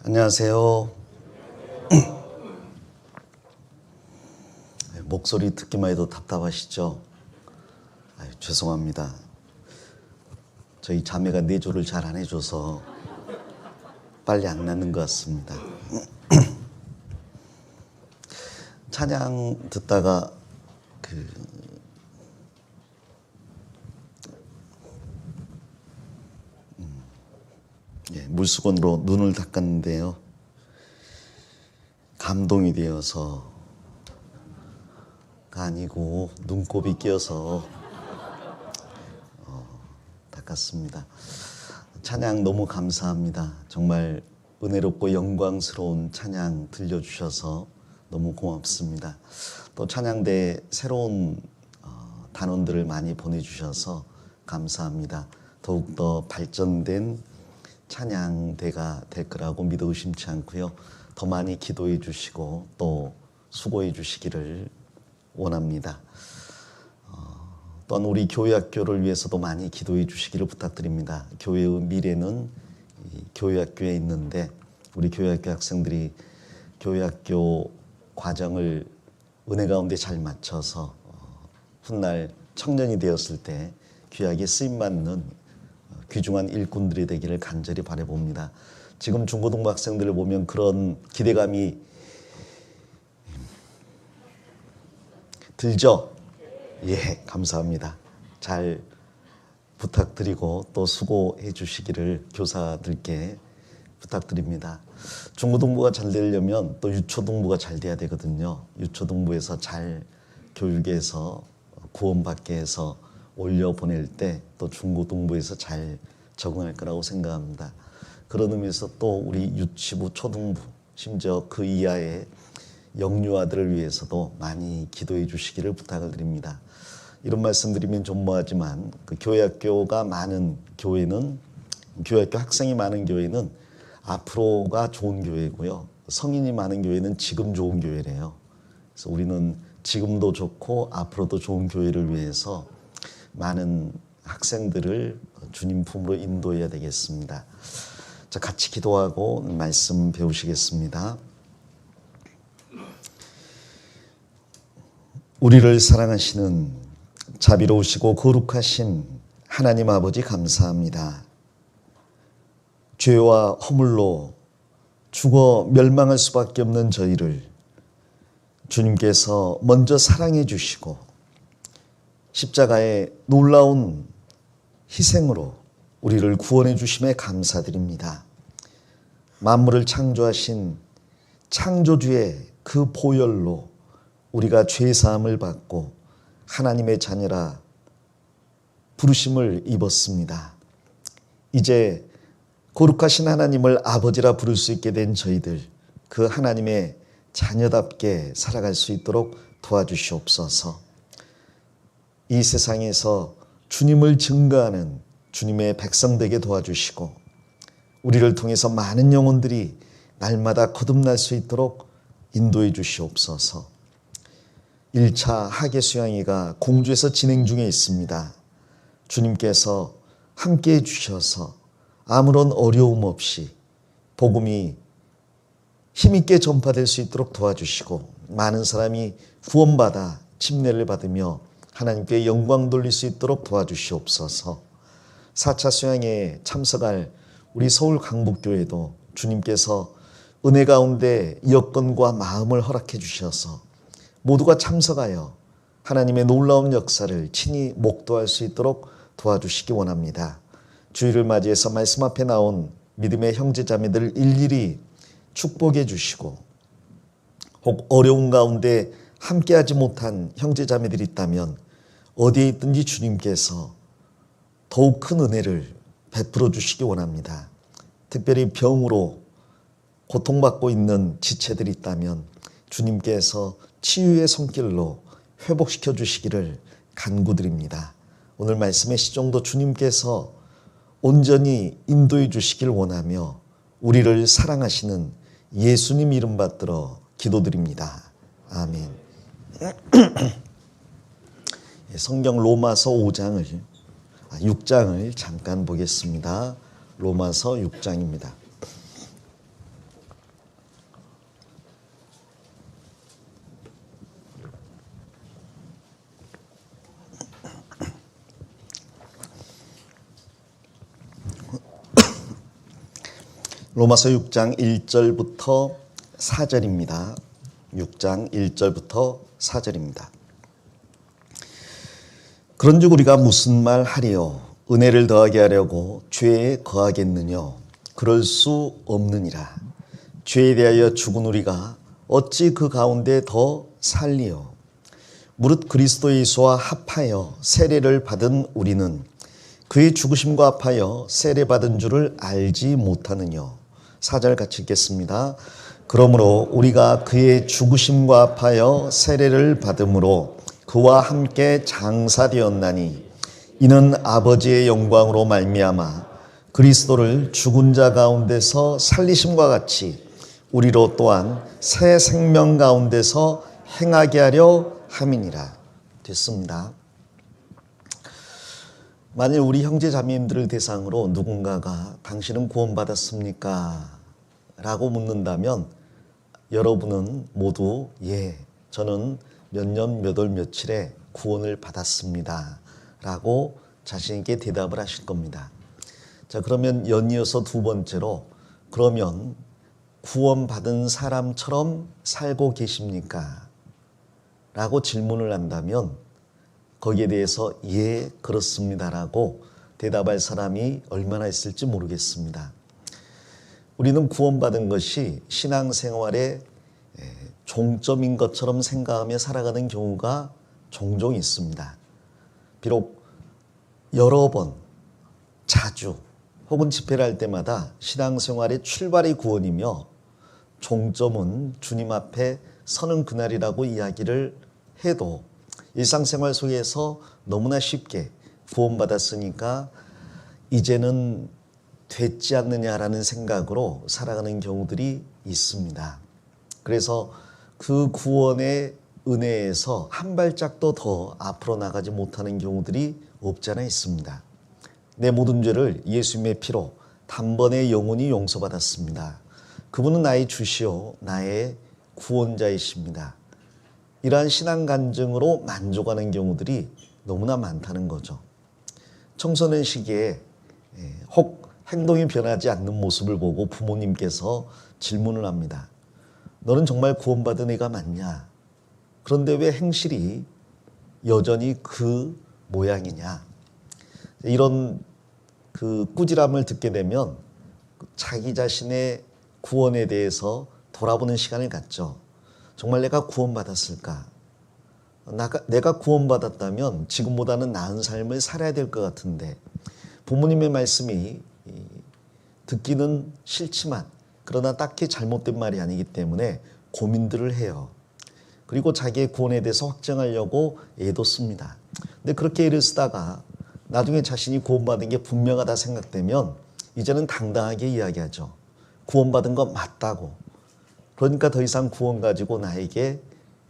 안녕하세요. 목소리 듣기만 해도 답답하시죠? 죄송합니다. 저희 자매가 내조를 잘 안 해줘서 빨리 안 낫는 것 같습니다. 찬양 듣다가 물수건으로 눈을 닦았는데요. 감동이 되어서가 아니고 눈곱이 끼어서 닦았습니다. 찬양 너무 감사합니다. 정말 은혜롭고 영광스러운 찬양 들려주셔서 너무 고맙습니다. 또 찬양대에 새로운 단원들을 많이 보내주셔서 감사합니다. 더욱더 발전된 찬양대가 될 거라고 믿어 의심치 않고요. 더 많이 기도해 주시고 또 수고해 주시기를 원합니다. 또한 우리 교회학교를 위해서도 많이 기도해 주시기를 부탁드립니다. 교회의 미래는 교회학교에 있는데 우리 교회학교 학생들이 교회학교 과정을 은혜 가운데 잘 맞춰서 훗날 청년이 되었을 때 귀하게 쓰임받는 귀중한 일꾼들이 되기를 간절히 바라봅니다. 지금 중고등부 학생들을 보면 그런 기대감이 들죠? 예, 감사합니다. 잘 부탁드리고 또 수고해 주시기를 교사들께 부탁드립니다. 중고등부가 잘 되려면 또 유초등부가 잘 돼야 되거든요. 유초등부에서 잘 교육에서 구원받게 해서 올려보낼 때 또 중고등부에서 잘 적응할 거라고 생각합니다. 그런 의미에서 또 우리 유치부, 초등부, 심지어 그 이하의 영유아들을 위해서도 많이 기도해 주시기를 부탁을 드립니다. 이런 말씀 드리면 좀 뭐하지만 그 교회학교가 많은 교회는, 교회학교 학생이 많은 교회는 앞으로가 좋은 교회고요. 성인이 많은 교회는 지금 좋은 교회래요. 그래서 우리는 지금도 좋고 앞으로도 좋은 교회를 위해서 많은 학생들을 주님 품으로 인도해야 되겠습니다. 자, 같이 기도하고 말씀 배우시겠습니다. 우리를 사랑하시는 자비로우시고 거룩하신 하나님 아버지 감사합니다. 죄와 허물로 죽어 멸망할 수밖에 없는 저희를 주님께서 먼저 사랑해 주시고 십자가의 놀라운 희생으로 우리를 구원해 주심에 감사드립니다. 만물을 창조하신 창조주의 그 보혈로 우리가 죄사함을 받고 하나님의 자녀라 부르심을 입었습니다. 이제 거룩하신 하나님을 아버지라 부를 수 있게 된 저희들, 그 하나님의 자녀답게 살아갈 수 있도록 도와주시옵소서. 이 세상에서 주님을 증거하는 주님의 백성 되게 도와주시고 우리를 통해서 많은 영혼들이 날마다 거듭날 수 있도록 인도해 주시옵소서. 1차 학예 수양회가 공주에서 진행 중에 있습니다. 주님께서 함께해 주셔서 아무런 어려움 없이 복음이 힘있게 전파될 수 있도록 도와주시고 많은 사람이 구원받아 침례를 받으며 하나님께 영광 돌릴 수 있도록 도와주시옵소서. 4차 수양회에 참석할 우리 서울 강북교회도 주님께서 은혜 가운데 여건과 마음을 허락해 주셔서 모두가 참석하여 하나님의 놀라운 역사를 친히 목도할 수 있도록 도와주시기 원합니다. 주일을 맞이해서 말씀 앞에 나온 믿음의 형제자매들 일일이 축복해 주시고 혹 어려운 가운데 함께하지 못한 형제자매들이 있다면 어디에 있든지 주님께서 더욱 큰 은혜를 베풀어 주시기 원합니다. 특별히 병으로 고통받고 있는 지체들이 있다면 주님께서 치유의 손길로 회복시켜 주시기를 간구드립니다. 오늘 말씀의 시종도 주님께서 온전히 인도해 주시길 원하며 우리를 사랑하시는 예수님 이름 받들어 기도드립니다. 아멘. 성경 로마서 6장을 잠깐 보겠습니다. 로마서 6장입니다. 로마서 6장 1절부터 4절입니다. 6장 1절부터 4절입니다. 그런즉 우리가 무슨 말 하리요? 은혜를 더하게 하려고 죄에 거하겠느냐? 그럴 수 없느니라. 죄에 대하여 죽은 우리가 어찌 그 가운데 더 살리요? 무릇 그리스도 예수와 합하여 세례를 받은 우리는 그의 죽으심과 합하여 세례받은 줄을 알지 못하느냐? 4절 같이 읽겠습니다. 그러므로 우리가 그의 죽으심과 합하여 세례를 받음으로 그와 함께 장사되었나니 이는 아버지의 영광으로 말미암아 그리스도를 죽은 자 가운데서 살리심과 같이 우리로 또한 새 생명 가운데서 행하게 하려 함이니라. 됐습니다. 만일 우리 형제 자매님들을 대상으로 누군가가 당신은 구원받았습니까? 라고 묻는다면 여러분은 모두 예, 저는 몇 년 몇 월 며칠에 구원을 받았습니다 라고 자신에게 대답을 하실 겁니다. 자, 그러면 연이어서 두 번째로, 그러면 구원받은 사람처럼 살고 계십니까? 라고 질문을 한다면 거기에 대해서 예, 그렇습니다라고 대답할 사람이 얼마나 있을지 모르겠습니다. 우리는 구원받은 것이 신앙생활의 종점인 것처럼 생각하며 살아가는 경우가 종종 있습니다. 비록 여러 번, 자주 혹은 집회를 할 때마다 신앙생활의 출발이 구원이며 종점은 주님 앞에 서는 그날이라고 이야기를 해도 일상생활 속에서 너무나 쉽게 구원받았으니까 이제는 됐지 않느냐라는 생각으로 살아가는 경우들이 있습니다. 그래서 그 구원의 은혜에서 한 발짝도 더 앞으로 나가지 못하는 경우들이 없지 않아 있습니다. 내 모든 죄를 예수님의 피로 단번에 영원히 용서받았습니다. 그분은 나의 주시오, 나의 구원자이십니다. 이러한 신앙 간증으로 만족하는 경우들이 너무나 많다는 거죠. 청소년 시기에 혹 행동이 변하지 않는 모습을 보고 부모님께서 질문을 합니다. 너는 정말 구원받은 애가 맞냐? 그런데 왜 행실이 여전히 그 모양이냐? 이런 그 꾸지람을 듣게 되면 자기 자신의 구원에 대해서 돌아보는 시간을 갖죠. 정말 내가 구원받았을까? 내가 구원받았다면 지금보다는 나은 삶을 살아야 될 것 같은데 부모님의 말씀이 듣기는 싫지만 그러나 딱히 잘못된 말이 아니기 때문에 고민들을 해요. 그리고 자기의 구원에 대해서 확정하려고 애도 씁니다. 근데 그렇게 애를 쓰다가 나중에 자신이 구원받은 게 분명하다 생각되면 이제는 당당하게 이야기하죠. 구원받은 거 맞다고. 그러니까 더 이상 구원 가지고 나에게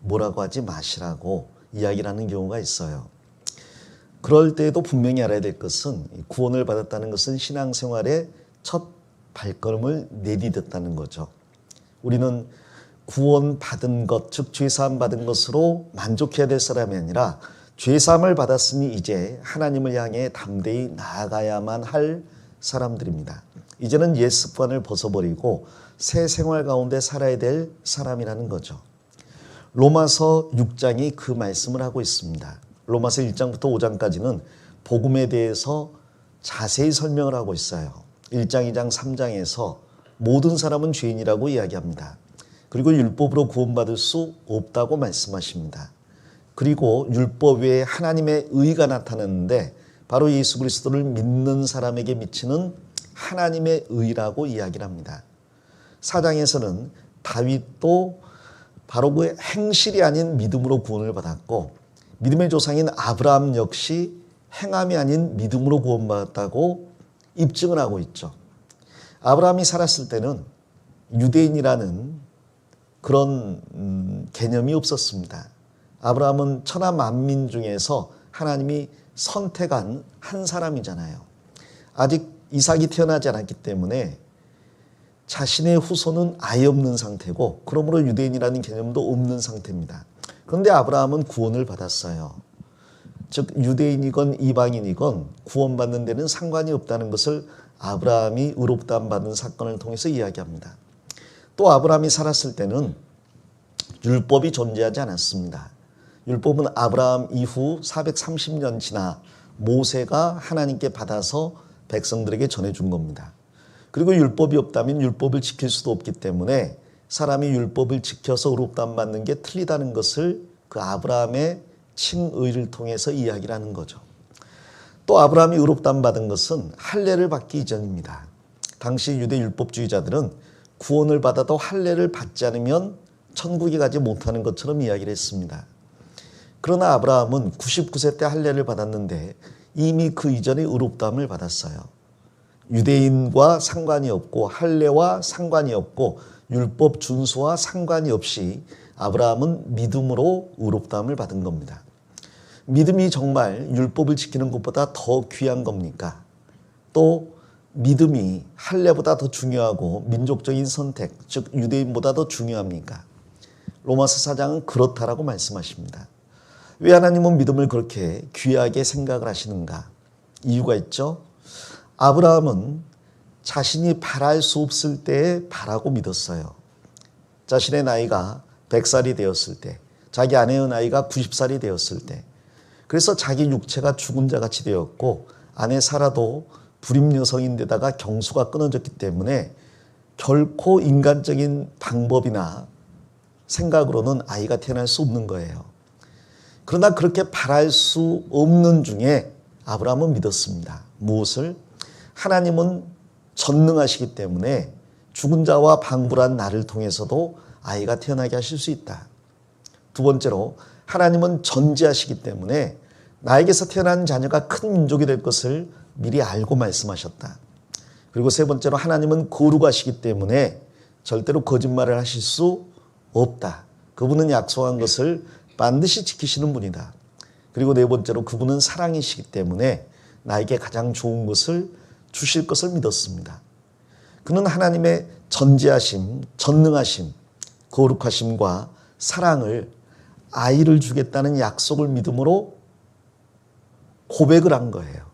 뭐라고 하지 마시라고 이야기를 하는 경우가 있어요. 그럴 때에도 분명히 알아야 될 것은 구원을 받았다는 것은 신앙생활의 첫 발걸음을 내디뎠다는 거죠. 우리는 구원받은 것, 즉 죄사함 받은 것으로 만족해야 될 사람이 아니라 죄사함을 받았으니 이제 하나님을 향해 담대히 나아가야만 할 사람들입니다. 이제는 옛 습관을 벗어버리고 새 생활 가운데 살아야 될 사람이라는 거죠. 로마서 6장이 그 말씀을 하고 있습니다. 로마서 1장부터 5장까지는 복음에 대해서 자세히 설명을 하고 있어요. 1장, 2장, 3장에서 모든 사람은 죄인이라고 이야기합니다. 그리고 율법으로 구원받을 수 없다고 말씀하십니다. 그리고 율법 외에 하나님의 의가 나타났는데 바로 예수 그리스도를 믿는 사람에게 미치는 하나님의 의라고 이야기를 합니다. 4장에서는 다윗도 바로 그 행실이 아닌 믿음으로 구원을 받았고 믿음의 조상인 아브라함 역시 행함이 아닌 믿음으로 구원받았다고 입증을 하고 있죠. 아브라함이 살았을 때는 유대인이라는 그런 개념이 없었습니다. 아브라함은 천하 만민 중에서 하나님이 선택한 한 사람이잖아요. 아직 이삭이 태어나지 않았기 때문에 자신의 후손은 아예 없는 상태고 그러므로 유대인이라는 개념도 없는 상태입니다. 그런데 아브라함은 구원을 받았어요. 즉 유대인이건 이방인이건 구원받는 데는 상관이 없다는 것을 아브라함이 의롭다함 받은 사건을 통해서 이야기합니다. 또 아브라함이 살았을 때는 율법이 존재하지 않았습니다. 율법은 아브라함 이후 430년 지나 모세가 하나님께 받아서 백성들에게 전해준 겁니다. 그리고 율법이 없다면 율법을 지킬 수도 없기 때문에 사람이 율법을 지켜서 의롭다함 받는 게 틀리다는 것을 그 아브라함의 칭의를 통해서 이야기를 하는 거죠. 또 아브라함이 의롭다함 받은 것은 할례를 받기 이전입니다. 당시 유대 율법주의자들은 구원을 받아도 할례를 받지 않으면 천국에 가지 못하는 것처럼 이야기를 했습니다. 그러나 아브라함은 99세 때 할례를 받았는데 이미 그 이전에 의롭다함을 받았어요. 유대인과 상관이 없고 할례와 상관이 없고 율법 준수와 상관이 없이 아브라함은 믿음으로 의롭다함을 받은 겁니다. 믿음이 정말 율법을 지키는 것보다 더 귀한 겁니까? 또 믿음이 할례보다 더 중요하고 민족적인 선택, 즉 유대인보다 더 중요합니까? 로마서 4장은 그렇다라고 말씀하십니다. 왜 하나님은 믿음을 그렇게 귀하게 생각을 하시는가? 이유가 있죠. 아브라함은 자신이 바랄 수 없을 때에 바라고 믿었어요. 자신의 나이가 100살이 되었을 때, 자기 아내의 나이가 90살이 되었을 때, 그래서 자기 육체가 죽은 자같이 되었고 아내 사라도 불임 여성인데다가 경수가 끊어졌기 때문에 결코 인간적인 방법이나 생각으로는 아이가 태어날 수 없는 거예요. 그러나 그렇게 바랄 수 없는 중에 아브라함은 믿었습니다. 무엇을? 하나님은 전능하시기 때문에 죽은 자와 방불한 나를 통해서도 아이가 태어나게 하실 수 있다. 두 번째로 하나님은 전지하시기 때문에 나에게서 태어난 자녀가 큰 민족이 될 것을 미리 알고 말씀하셨다. 그리고 세 번째로 하나님은 거룩하시기 때문에 절대로 거짓말을 하실 수 없다. 그분은 약속한 것을 반드시 지키시는 분이다. 그리고 네 번째로 그분은 사랑이시기 때문에 나에게 가장 좋은 것을 주실 것을 믿었습니다. 그는 하나님의 전지하심, 전능하심, 거룩하심과 사랑을 아이를 주겠다는 약속을 믿음으로 고백을 한 거예요.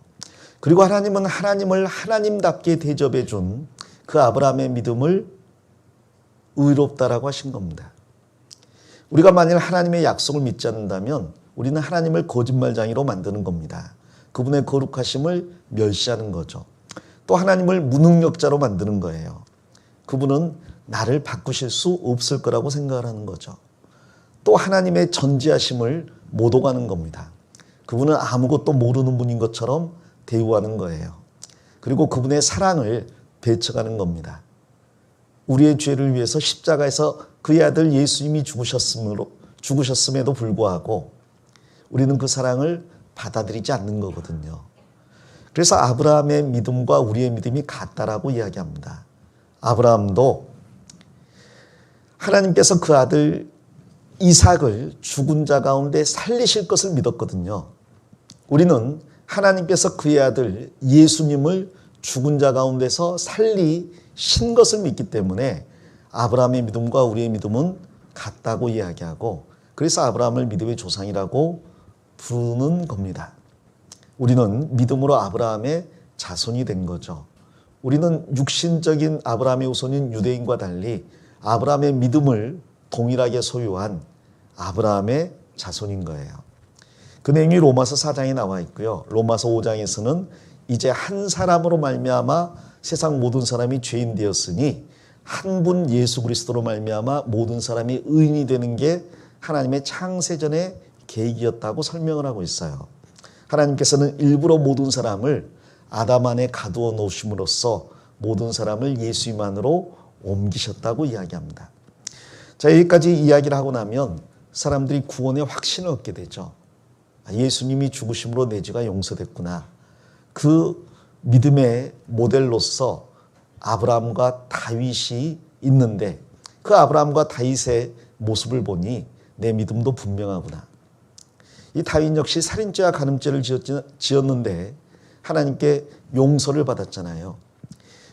그리고 하나님은 하나님을 하나님답게 대접해 준 그 아브라함의 믿음을 의롭다라고 하신 겁니다. 우리가 만일 하나님의 약속을 믿지 않는다면 우리는 하나님을 거짓말쟁이로 만드는 겁니다. 그분의 거룩하심을 멸시하는 거죠. 또 하나님을 무능력자로 만드는 거예요. 그분은 나를 바꾸실 수 없을 거라고 생각을 하는 거죠. 또 하나님의 전지하심을 못 오가는 겁니다. 그분은 아무것도 모르는 분인 것처럼 대우하는 거예요. 그리고 그분의 사랑을 배척하는 겁니다. 우리의 죄를 위해서 십자가에서 그의 아들 예수님이 죽으셨음에도 불구하고 우리는 그 사랑을 받아들이지 않는 거거든요. 그래서 아브라함의 믿음과 우리의 믿음이 같다라고 이야기합니다. 아브라함도 하나님께서 그 아들 이삭을 죽은 자 가운데 살리실 것을 믿었거든요. 우리는 하나님께서 그의 아들 예수님을 죽은 자 가운데서 살리신 것을 믿기 때문에 아브라함의 믿음과 우리의 믿음은 같다고 이야기하고 그래서 아브라함을 믿음의 조상이라고 부르는 겁니다. 우리는 믿음으로 아브라함의 자손이 된 거죠. 우리는 육신적인 아브라함의 후손인 유대인과 달리 아브라함의 믿음을 동일하게 소유한 아브라함의 자손인 거예요. 그 내용이 로마서 4장에 나와 있고요. 로마서 5장에서는 이제 한 사람으로 말미암아 세상 모든 사람이 죄인 되었으니 한 분 예수 그리스도로 말미암아 모든 사람이 의인이 되는 게 하나님의 창세전의 계획이었다고 설명을 하고 있어요. 하나님께서는 일부러 모든 사람을 아담 안에 가두어 놓으심으로써 모든 사람을 예수님 안으로 옮기셨다고 이야기합니다. 자, 여기까지 이야기를 하고 나면 사람들이 구원의 확신을 얻게 되죠. 예수님이 죽으심으로 내 죄가 용서됐구나. 그 믿음의 모델로서 아브라함과 다윗이 있는데 그 아브라함과 다윗의 모습을 보니 내 믿음도 분명하구나. 이 다윗 역시 살인죄와 간음죄를 지었는데 하나님께 용서를 받았잖아요.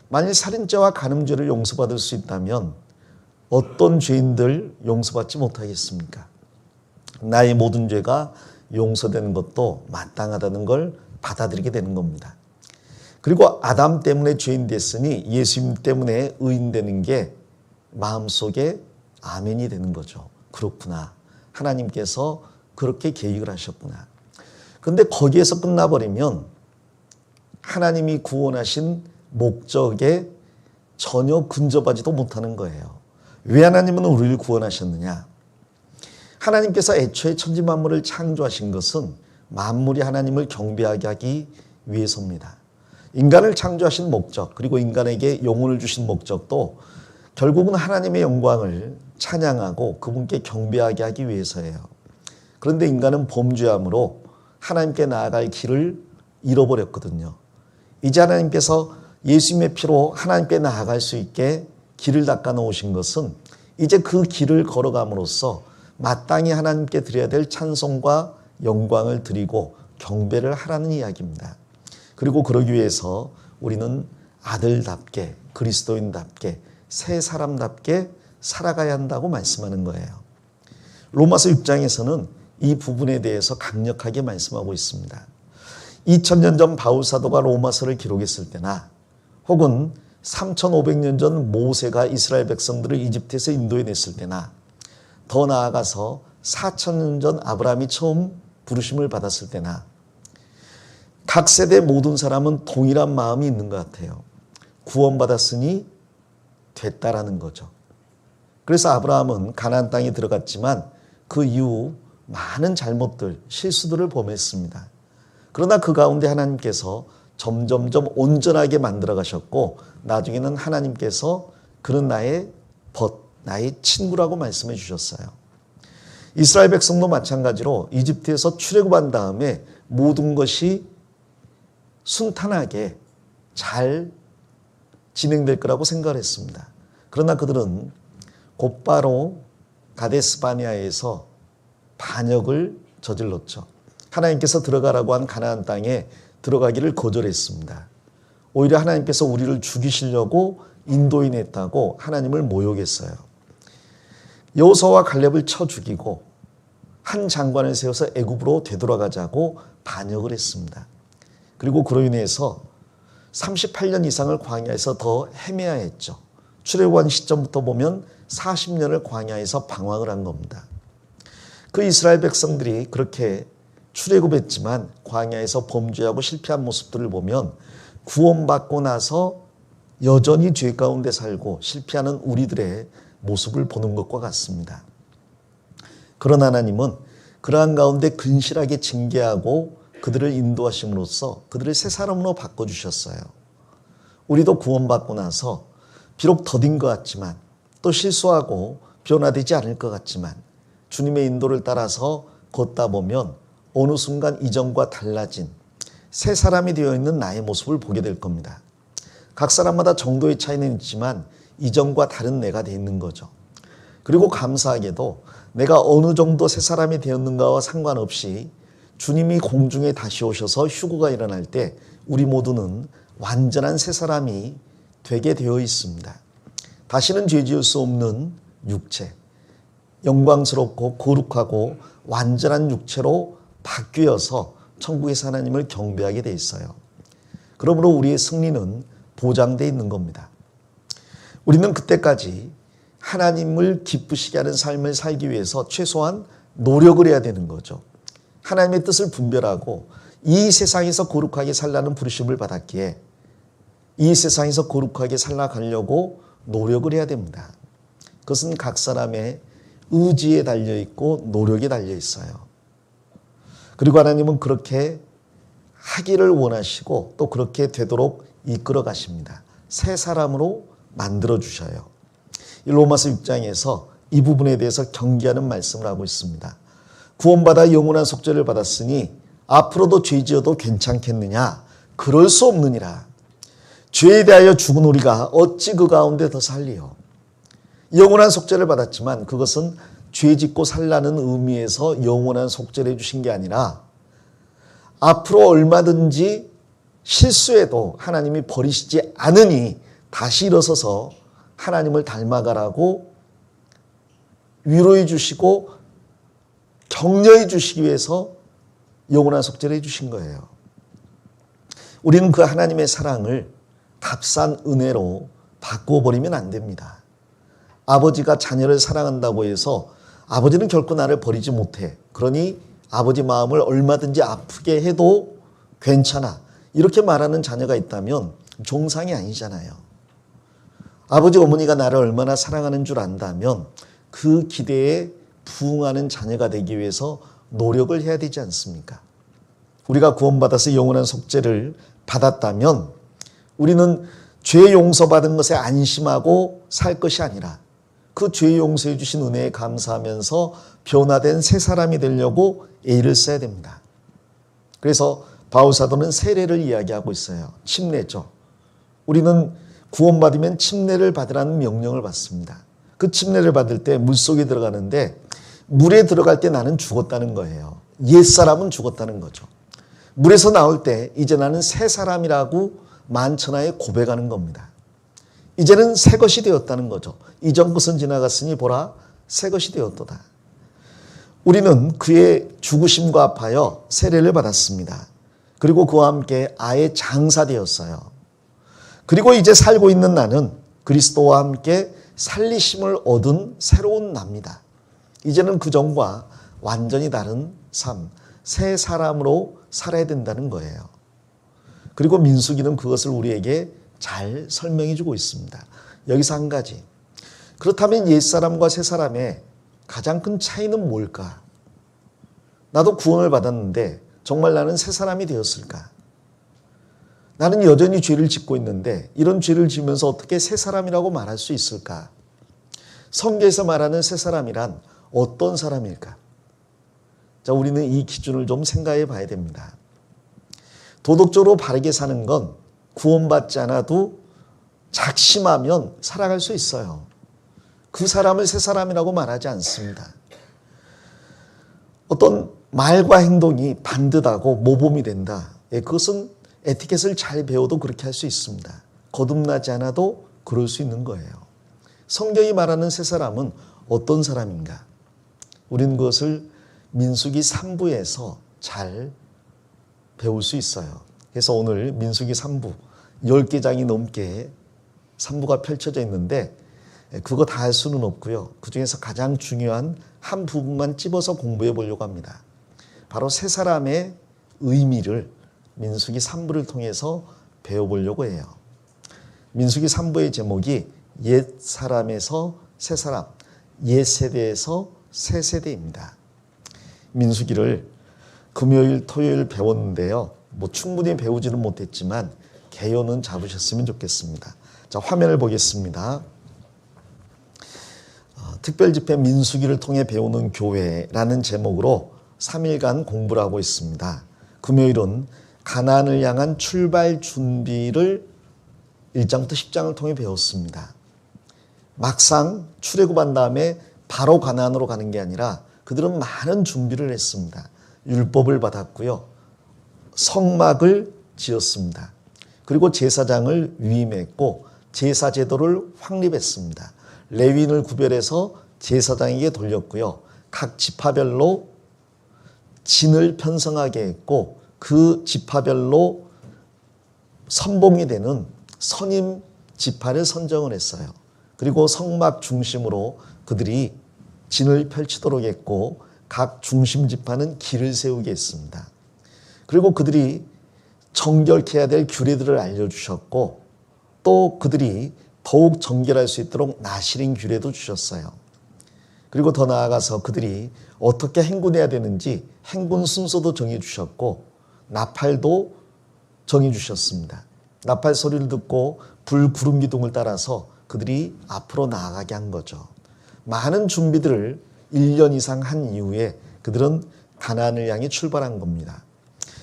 만일 살인죄와 간음죄를 용서받을 수 있다면 어떤 죄인들 용서받지 못하겠습니까? 나의 모든 죄가 용서되는 것도 마땅하다는 걸 받아들이게 되는 겁니다. 그리고 아담 때문에 죄인 됐으니 예수님 때문에 의인 되는 게 마음속에 아멘이 되는 거죠. 그렇구나. 하나님께서 그렇게 계획을 하셨구나. 그런데 거기에서 끝나버리면 하나님이 구원하신 목적에 전혀 근접하지도 못하는 거예요. 왜 하나님은 우리를 구원하셨느냐? 하나님께서 애초에 천지만물을 창조하신 것은 만물이 하나님을 경배하게 하기 위해서입니다. 인간을 창조하신 목적, 그리고 인간에게 영혼을 주신 목적도 결국은 하나님의 영광을 찬양하고 그분께 경배하게 하기 위해서예요. 그런데 인간은 범죄함으로 하나님께 나아갈 길을 잃어버렸거든요. 이제 하나님께서 예수님의 피로 하나님께 나아갈 수 있게 길을 닦아 놓으신 것은 이제 그 길을 걸어감으로써 마땅히 하나님께 드려야 될 찬송과 영광을 드리고 경배를 하라는 이야기입니다. 그리고 그러기 위해서 우리는 아들답게, 그리스도인답게, 새 사람답게 살아가야 한다고 말씀하는 거예요. 로마서 6장에서는 이 부분에 대해서 강력하게 말씀하고 있습니다. 2000년 전 바울 사도가 로마서를 기록했을 때나 혹은 3500년 전 모세가 이스라엘 백성들을 이집트에서 인도해냈을 때나 더 나아가서 4000년 전 아브라함이 처음 부르심을 받았을 때나 각 세대 모든 사람은 동일한 마음이 있는 것 같아요. 구원받았으니 됐다라는 거죠. 그래서 아브라함은 가나안 땅에 들어갔지만 그 이후 많은 잘못들, 실수들을 범했습니다. 그러나 그 가운데 하나님께서 점점점 온전하게 만들어 가셨고 나중에는 하나님께서 그는 나의 나의 친구라고 말씀해 주셨어요. 이스라엘 백성도 마찬가지로 이집트에서 출애굽한 다음에 모든 것이 순탄하게 잘 진행될 거라고 생각을 했습니다. 그러나 그들은 곧바로 가데스바네아에서 반역을 저질렀죠. 하나님께서 들어가라고 한 가나안 땅에 들어가기를 거절했습니다. 오히려 하나님께서 우리를 죽이시려고 인도인했다고 하나님을 모욕했어요. 여호수아와 갈렙을 쳐 죽이고 한 장관을 세워서 애굽으로 되돌아가자고 반역을 했습니다. 그리고 그로 인해서 38년 이상을 광야에서 더 헤매야 했죠. 출애굽한 시점부터 보면 40년을 광야에서 방황을 한 겁니다. 그 이스라엘 백성들이 그렇게 출애굽했지만 광야에서 범죄하고 실패한 모습들을 보면 구원받고 나서 여전히 죄 가운데 살고 실패하는 우리들의 모습을 보는 것과 같습니다. 그러나 하나님은 그러한 가운데 근실하게 징계하고 그들을 인도하심으로써 그들을 새 사람으로 바꿔주셨어요. 우리도 구원받고 나서 비록 더딘 것 같지만 또 실수하고 변화되지 않을 것 같지만 주님의 인도를 따라서 걷다 보면 어느 순간 이전과 달라진 새 사람이 되어 있는 나의 모습을 보게 될 겁니다. 각 사람마다 정도의 차이는 있지만 이전과 다른 내가 되어 있는 거죠. 그리고 감사하게도 내가 어느 정도 새 사람이 되었는가와 상관없이 주님이 공중에 다시 오셔서 휴거가 일어날 때 우리 모두는 완전한 새 사람이 되게 되어 있습니다. 다시는 죄 지을 수 없는 육체, 영광스럽고 거룩하고 완전한 육체로 바뀌어서 천국에서 하나님을 경배하게 돼 있어요. 그러므로 우리의 승리는 보장되어 있는 겁니다. 우리는 그때까지 하나님을 기쁘시게 하는 삶을 살기 위해서 최소한 노력을 해야 되는 거죠. 하나님의 뜻을 분별하고 이 세상에서 거룩하게 살라는 부르심을 받았기에 이 세상에서 거룩하게 살아가려고 노력을 해야 됩니다. 그것은 각 사람의 의지에 달려있고 노력에 달려있어요. 그리고 하나님은 그렇게 하기를 원하시고 또 그렇게 되도록 이끌어 가십니다. 새 사람으로 만들어 주셔요. 이 로마서 6장에서 이 부분에 대해서 경계하는 말씀을 하고 있습니다. 구원받아 영원한 속죄를 받았으니 앞으로도 죄 지어도 괜찮겠느냐? 그럴 수 없느니라. 죄에 대하여 죽은 우리가 어찌 그 가운데 더 살리요? 영원한 속죄를 받았지만 그것은 죄 짓고 살라는 의미에서 영원한 속죄를 해주신 게 아니라 앞으로 얼마든지 실수해도 하나님이 버리시지 않으니 다시 일어서서 하나님을 닮아가라고 위로해 주시고 격려해 주시기 위해서 영원한 속죄를 해주신 거예요. 우리는 그 하나님의 사랑을 값싼 은혜로 바꾸어버리면 안 됩니다. 아버지가 자녀를 사랑한다고 해서 아버지는 결코 나를 버리지 못해. 그러니 아버지 마음을 얼마든지 아프게 해도 괜찮아. 이렇게 말하는 자녀가 있다면 종상이 아니잖아요. 아버지 어머니가 나를 얼마나 사랑하는 줄 안다면 그 기대에 부응하는 자녀가 되기 위해서 노력을 해야 되지 않습니까? 우리가 구원받아서 영원한 속죄를 받았다면 우리는 죄 용서받은 것에 안심하고 살 것이 아니라 그 죄 용서해 주신 은혜에 감사하면서 변화된 새 사람이 되려고 애를 써야 됩니다. 그래서 바울사도는 세례를 이야기하고 있어요. 침례죠. 우리는 구원받으면 침례를 받으라는 명령을 받습니다. 그 침례를 받을 때 물속에 들어가는데 물에 들어갈 때 나는 죽었다는 거예요. 옛사람은 죽었다는 거죠. 물에서 나올 때 이제 나는 새 사람이라고 만천하에 고백하는 겁니다. 이제는 새 것이 되었다는 거죠. 이전 것은 지나갔으니 보라 새 것이 되었도다. 우리는 그의 죽으심과 합하여 세례를 받았습니다. 그리고 그와 함께 아예 장사되었어요. 그리고 이제 살고 있는 나는 그리스도와 함께 살리심을 얻은 새로운 나입니다. 이제는 그전과 완전히 다른 삶, 새 사람으로 살아야 된다는 거예요. 그리고 민수기는 그것을 우리에게 잘 설명해 주고 있습니다. 여기서 한 가지. 그렇다면 옛사람과 새사람의 가장 큰 차이는 뭘까? 나도 구원을 받았는데 정말 나는 새사람이 되었을까? 나는 여전히 죄를 짓고 있는데 이런 죄를 지으면서 어떻게 새사람이라고 말할 수 있을까? 성경에서 말하는 새사람이란 어떤 사람일까? 자, 우리는 이 기준을 좀 생각해 봐야 됩니다. 도덕적으로 바르게 사는 건 구원받지 않아도 작심하면 살아갈 수 있어요. 그 사람을 새 사람이라고 말하지 않습니다. 어떤 말과 행동이 반듯하고 모범이 된다. 그것은 에티켓을 잘 배워도 그렇게 할 수 있습니다. 거듭나지 않아도 그럴 수 있는 거예요. 성경이 말하는 새 사람은 어떤 사람인가? 우리는 그것을 민수기 3부에서 잘 배울 수 있어요. 그래서 오늘 민수기 3부 10개 장이 넘게 3부가 펼쳐져 있는데 그거 다 할 수는 없고요. 그중에서 가장 중요한 한 부분만 찝어서 공부해 보려고 합니다. 바로 새 사람의 의미를 민수기 3부를 통해서 배워보려고 해요. 민수기 3부의 제목이 옛 사람에서 새 사람, 옛 세대에서 새 세대입니다. 민수기를 금요일, 토요일 배웠는데요. 충분히 배우지는 못했지만 개요는 잡으셨으면 좋겠습니다. 자, 화면을 보겠습니다. 특별집회 민수기를 통해 배우는 교회라는 제목으로 3일간 공부를 하고 있습니다. 금요일은 가나안을 향한 출발 준비를 1장부터 10장을 통해 배웠습니다. 막상 출애굽한 다음에 바로 가나안으로 가는 게 아니라 그들은 많은 준비를 했습니다. 율법을 받았고요. 성막을 지었습니다. 그리고 제사장을 위임했고 제사 제도를 확립했습니다. 레위인을 구별해서 제사장에게 돌렸고요. 각 지파별로 진을 편성하게 했고 그 지파별로 선봉이 되는 선임 지파를 선정을 했어요. 그리고 성막 중심으로 그들이 진을 펼치도록 했고 각 중심 지파는 길을 세우게 했습니다. 그리고 그들이 정결케 해야 될 규례들을 알려주셨고 또 그들이 더욱 정결할 수 있도록 나시린 규례도 주셨어요. 그리고 더 나아가서 그들이 어떻게 행군해야 되는지 행군 순서도 정해주셨고 나팔도 정해주셨습니다. 나팔 소리를 듣고 불 구름 기둥을 따라서 그들이 앞으로 나아가게 한 거죠. 많은 준비들을 1년 이상 한 이후에 그들은 가나안을 향해 출발한 겁니다.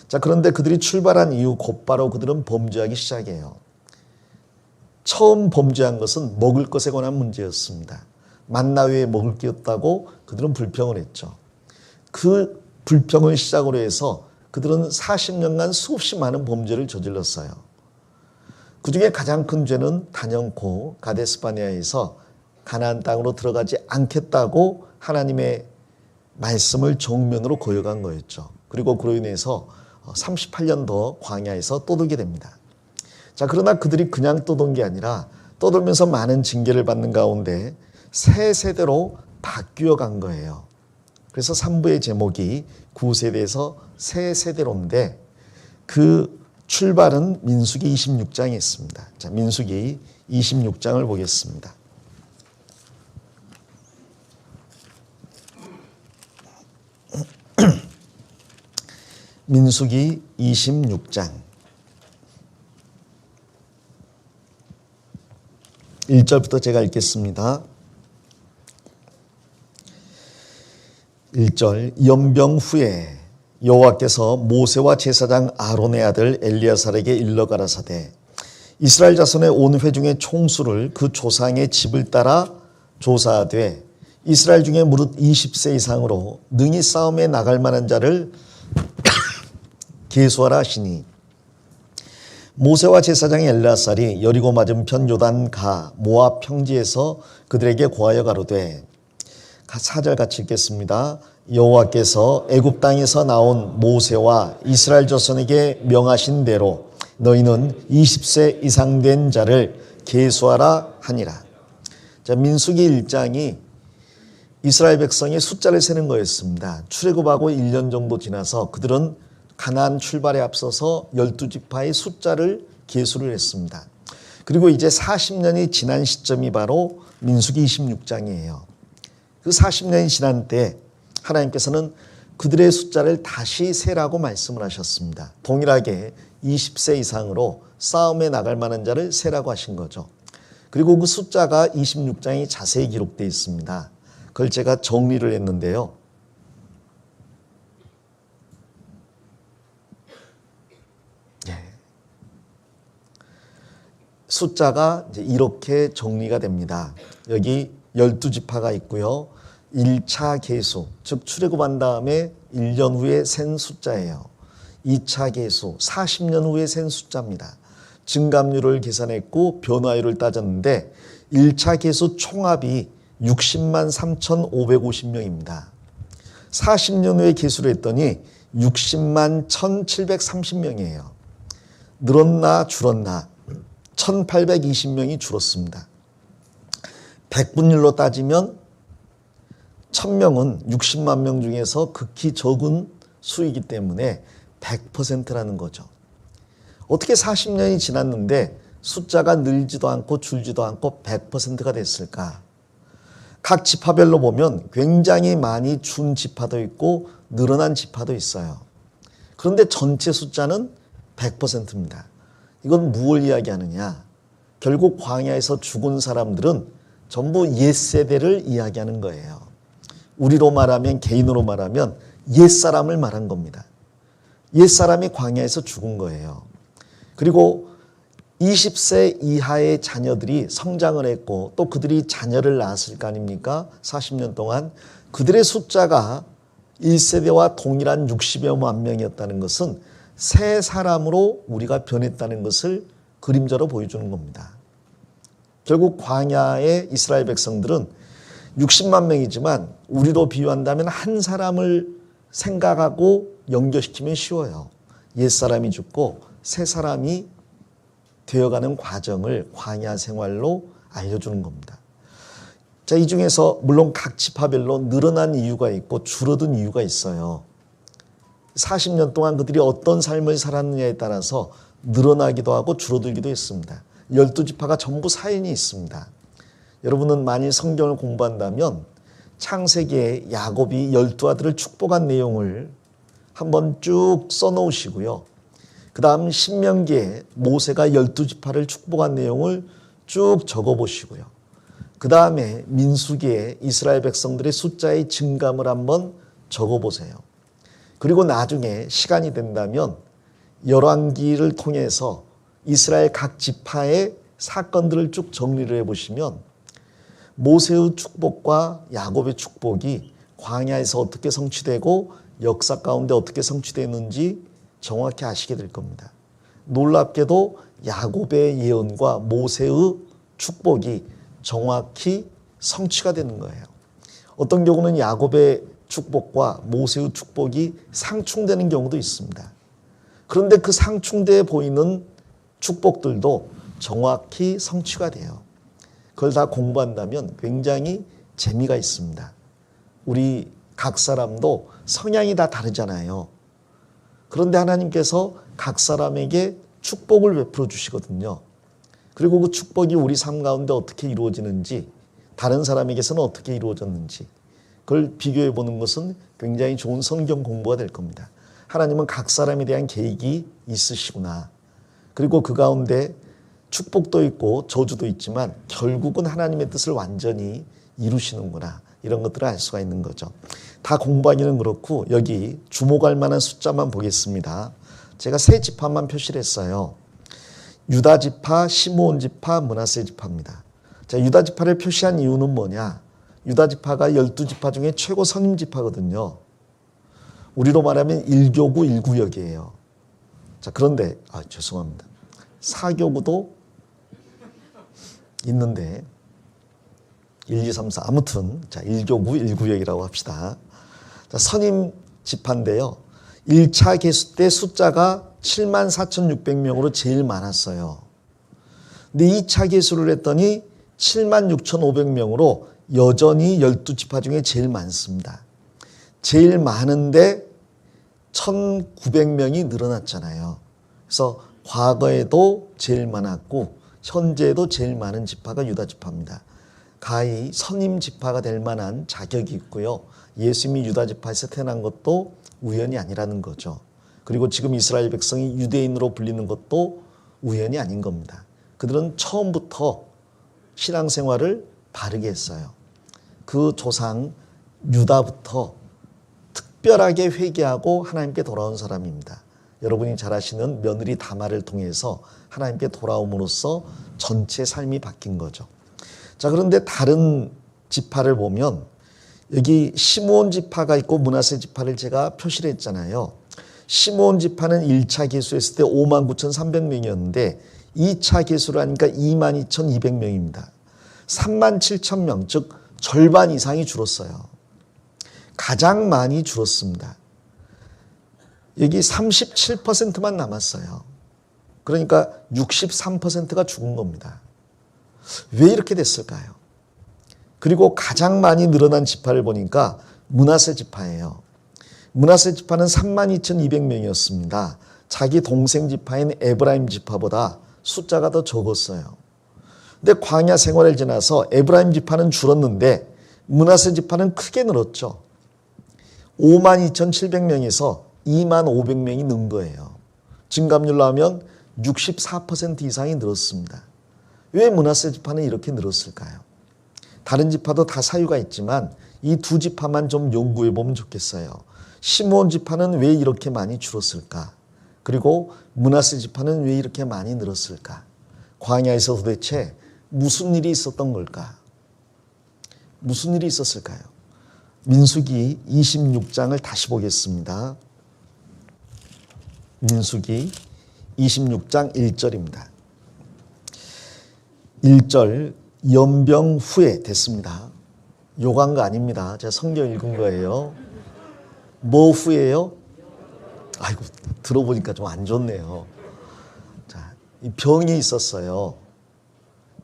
자, 그런데 그들이 출발한 이후 곧바로 그들은 범죄하기 시작해요. 처음 범죄한 것은 먹을 것에 관한 문제였습니다. 만나 외에 먹을 게 없다고 그들은 불평을 했죠. 그 불평을 시작으로 해서 그들은 40년간 수없이 많은 범죄를 저질렀어요. 그중에 가장 큰 죄는 단연코 가데스바네아에서 가나안 땅으로 들어가지 않겠다고 하나님의 말씀을 정면으로 거역한 거였죠. 그리고 그로 인해서 38년 더 광야에서 떠돌게 됩니다. 자, 그러나 그들이 그냥 떠돈 게 아니라 떠돌면서 많은 징계를 받는 가운데 새 세대로 바뀌어 간 거예요. 그래서 3부의 제목이 구세대에서 새 세대로인데 그 출발은 민수기 26장에 있습니다. 자, 민수기 26장을 보겠습니다. 민수기 26장 1절부터 제가 읽겠습니다. 1절 연병 후에 여호와께서 모세와 제사장 아론의 아들 엘리야살에게 일러 가라사대 이스라엘 자손의 온 회중의 총수를 그 조상의 집을 따라 조사하되 이스라엘 중에 무릇 20세 이상으로 능히 싸움에 나갈 만한 자를 계수하라 하시니 모세와 제사장 엘리야살이 여리고 맞은편 요단 가 모압 평지에서 그들에게 고하여 가로되 4절 같이 읽겠습니다. 여호와께서 애굽 땅에서 나온 모세와 이스라엘 자손에게 명하신 대로 너희는 20세 이상 된 자를 계수하라 하니라. 자, 민수기 1장이 이스라엘 백성의 숫자를 세는 거였습니다. 출애굽하고 1년 정도 지나서 그들은 가나안 출발에 앞서서 12지파의 숫자를 계수를 했습니다. 그리고 이제 40년이 지난 시점이 바로 민수기 26장이에요. 그 40년이 지난 때 하나님께서는 그들의 숫자를 다시 세라고 말씀을 하셨습니다. 동일하게 20세 이상으로 싸움에 나갈 만한 자를 세라고 하신 거죠. 그리고 그 숫자가 26장이 자세히 기록되어 있습니다. 그걸 제가 정리를 했는데요. 숫자가 이제 이렇게 정리가 됩니다. 여기 12지파가 있고요. 1차 계수, 즉 출애굽한 다음에 1년 후에 센 숫자예요. 2차 계수, 40년 후에 센 숫자입니다. 증감률을 계산했고 변화율을 따졌는데 1차 계수 총합이 60만 3,550명입니다. 40년 후에 계수를 했더니 60만 1,730명이에요. 늘었나 줄었나? 1,820명이 줄었습니다. 100분율로 따지면 1,000명은 60만 명 중에서 극히 적은 수이기 때문에 100%라는 거죠. 어떻게 40년이 지났는데 숫자가 늘지도 않고 줄지도 않고 100%가 됐을까? 각 지파별로 보면 굉장히 많이 준 지파도 있고 늘어난 지파도 있어요. 그런데 전체 숫자는 100%입니다. 이건 무엇을 이야기하느냐? 결국 광야에서 죽은 사람들은 전부 옛세대를 이야기하는 거예요. 우리로 말하면, 개인으로 말하면 옛사람을 말한 겁니다. 옛사람이 광야에서 죽은 거예요. 그리고 20세 이하의 자녀들이 성장을 했고 또 그들이 자녀를 낳았을 거 아닙니까? 40년 동안 그들의 숫자가 1세대와 동일한 60여만 명이었다는 것은 새 사람으로 우리가 변했다는 것을 그림자로 보여주는 겁니다. 결국 광야의 이스라엘 백성들은 60만 명이지만 우리로 비유한다면 한 사람을 생각하고 연결시키면 쉬워요. 옛사람이 죽고 새 사람이 되어가는 과정을 광야 생활로 알려주는 겁니다. 자, 이 중에서 물론 각 지파별로 늘어난 이유가 있고 줄어든 이유가 있어요. 40년 동안 그들이 어떤 삶을 살았느냐에 따라서 늘어나기도 하고 줄어들기도 했습니다. 12지파가 전부 사연이 있습니다. 여러분은 만일 성경을 공부한다면 창세기에 야곱이 12아들을 축복한 내용을 한번 쭉 써놓으시고요. 그 다음 신명기에 모세가 12지파를 축복한 내용을 쭉 적어보시고요. 그 다음에 민수기에 이스라엘 백성들의 숫자의 증감을 한번 적어보세요. 그리고 나중에 시간이 된다면 열왕기를 통해서 이스라엘 각 지파의 사건들을 쭉 정리를 해보시면 모세의 축복과 야곱의 축복이 광야에서 어떻게 성취되고 역사 가운데 어떻게 성취되는지 정확히 아시게 될 겁니다. 놀랍게도 야곱의 예언과 모세의 축복이 정확히 성취가 되는 거예요. 어떤 경우는 야곱의 축복과 모세의 축복이 상충되는 경우도 있습니다. 그런데 그 상충돼 보이는 축복들도 정확히 성취가 돼요. 그걸 다 공부한다면 굉장히 재미가 있습니다. 우리 각 사람도 성향이 다 다르잖아요. 그런데 하나님께서 각 사람에게 축복을 베풀어 주시거든요. 그리고 그 축복이 우리 삶 가운데 어떻게 이루어지는지, 다른 사람에게서는 어떻게 이루어졌는지 그걸 비교해 보는 것은 굉장히 좋은 성경 공부가 될 겁니다. 하나님은 각 사람에 대한 계획이 있으시구나. 그리고 그 가운데 축복도 있고 저주도 있지만 결국은 하나님의 뜻을 완전히 이루시는구나. 이런 것들을 알 수가 있는 거죠. 다 공부하기는 그렇고 여기 주목할 만한 숫자만 보겠습니다. 제가 세 지파만 표시를 했어요. 유다 지파, 시므온 지파, 므낫세 지파입니다. 자, 유다 지파를 표시한 이유는 뭐냐? 유다 지파가 12지파 중에 최고 선임 지파거든요. 우리로 말하면 1교구 1구역이에요. 자, 그런데 죄송합니다. 4교구도 있는데 1, 2, 3, 4 아무튼 자 1교구 1구역이라고 합시다. 자, 선임 지파인데요. 1차 개수 때 숫자가 74,600명으로 제일 많았어요. 근데 2차 개수를 했더니 76,500명으로 여전히 12지파 중에 제일 많습니다. 제일 많은데 1,900명이 늘어났잖아요. 그래서 과거에도 제일 많았고 현재에도 제일 많은 지파가 유다 지파입니다. 가히 선임 지파가 될 만한 자격이 있고요. 예수님이 유다 지파에서 태어난 것도 우연이 아니라는 거죠. 그리고 지금 이스라엘 백성이 유대인으로 불리는 것도 우연이 아닌 겁니다. 그들은 처음부터 신앙생활을 바르게 했어요. 그 조상 유다부터 특별하게 회개하고 하나님께 돌아온 사람입니다. 여러분이 잘 아시는 며느리 다말을 통해서 하나님께 돌아옴으로써 전체 삶이 바뀐 거죠. 자, 그런데 다른 지파를 보면 여기 시므온 지파가 있고 므낫세 지파를 제가 표시를 했잖아요. 시므온 지파는 1차 계수했을 때 59,300명이었는데 2차 계수를 하니까 22,200명입니다. 37,000명, 즉 절반 이상이 줄었어요. 가장 많이 줄었습니다. 여기 37%만 남았어요. 그러니까 63%가 죽은 겁니다. 왜 이렇게 됐을까요? 그리고 가장 많이 늘어난 지파를 보니까 므낫세 지파예요. 므낫세 지파는 32,200명이었습니다. 자기 동생 지파인 에브라임 지파보다 숫자가 더 적었어요. 근데 광야 생활을 지나서 에브라임 지파는 줄었는데 므낫세 지파는 크게 늘었죠. 52,700명에서 25,500명이 는 거예요. 증감률로 하면 64% 이상이 늘었습니다. 왜 므낫세 지파는 이렇게 늘었을까요? 다른 지파도 다 사유가 있지만 이 두 지파만 좀 연구해 보면 좋겠어요. 시므온 지파는 왜 이렇게 많이 줄었을까? 그리고 므낫세 지파는 왜 이렇게 많이 늘었을까? 광야에서 도대체 무슨 일이 있었던 걸까? 무슨 일이 있었을까요? 민수기 26장을 다시 보겠습니다. 민수기 26장 1절입니다. 1절 연병 후에 됐습니다. 요구한 거 아닙니다. 제가 성경 읽은 거예요. 뭐 후에요? 아이고, 들어보니까 좀 안 좋네요. 자, 이 병이 있었어요.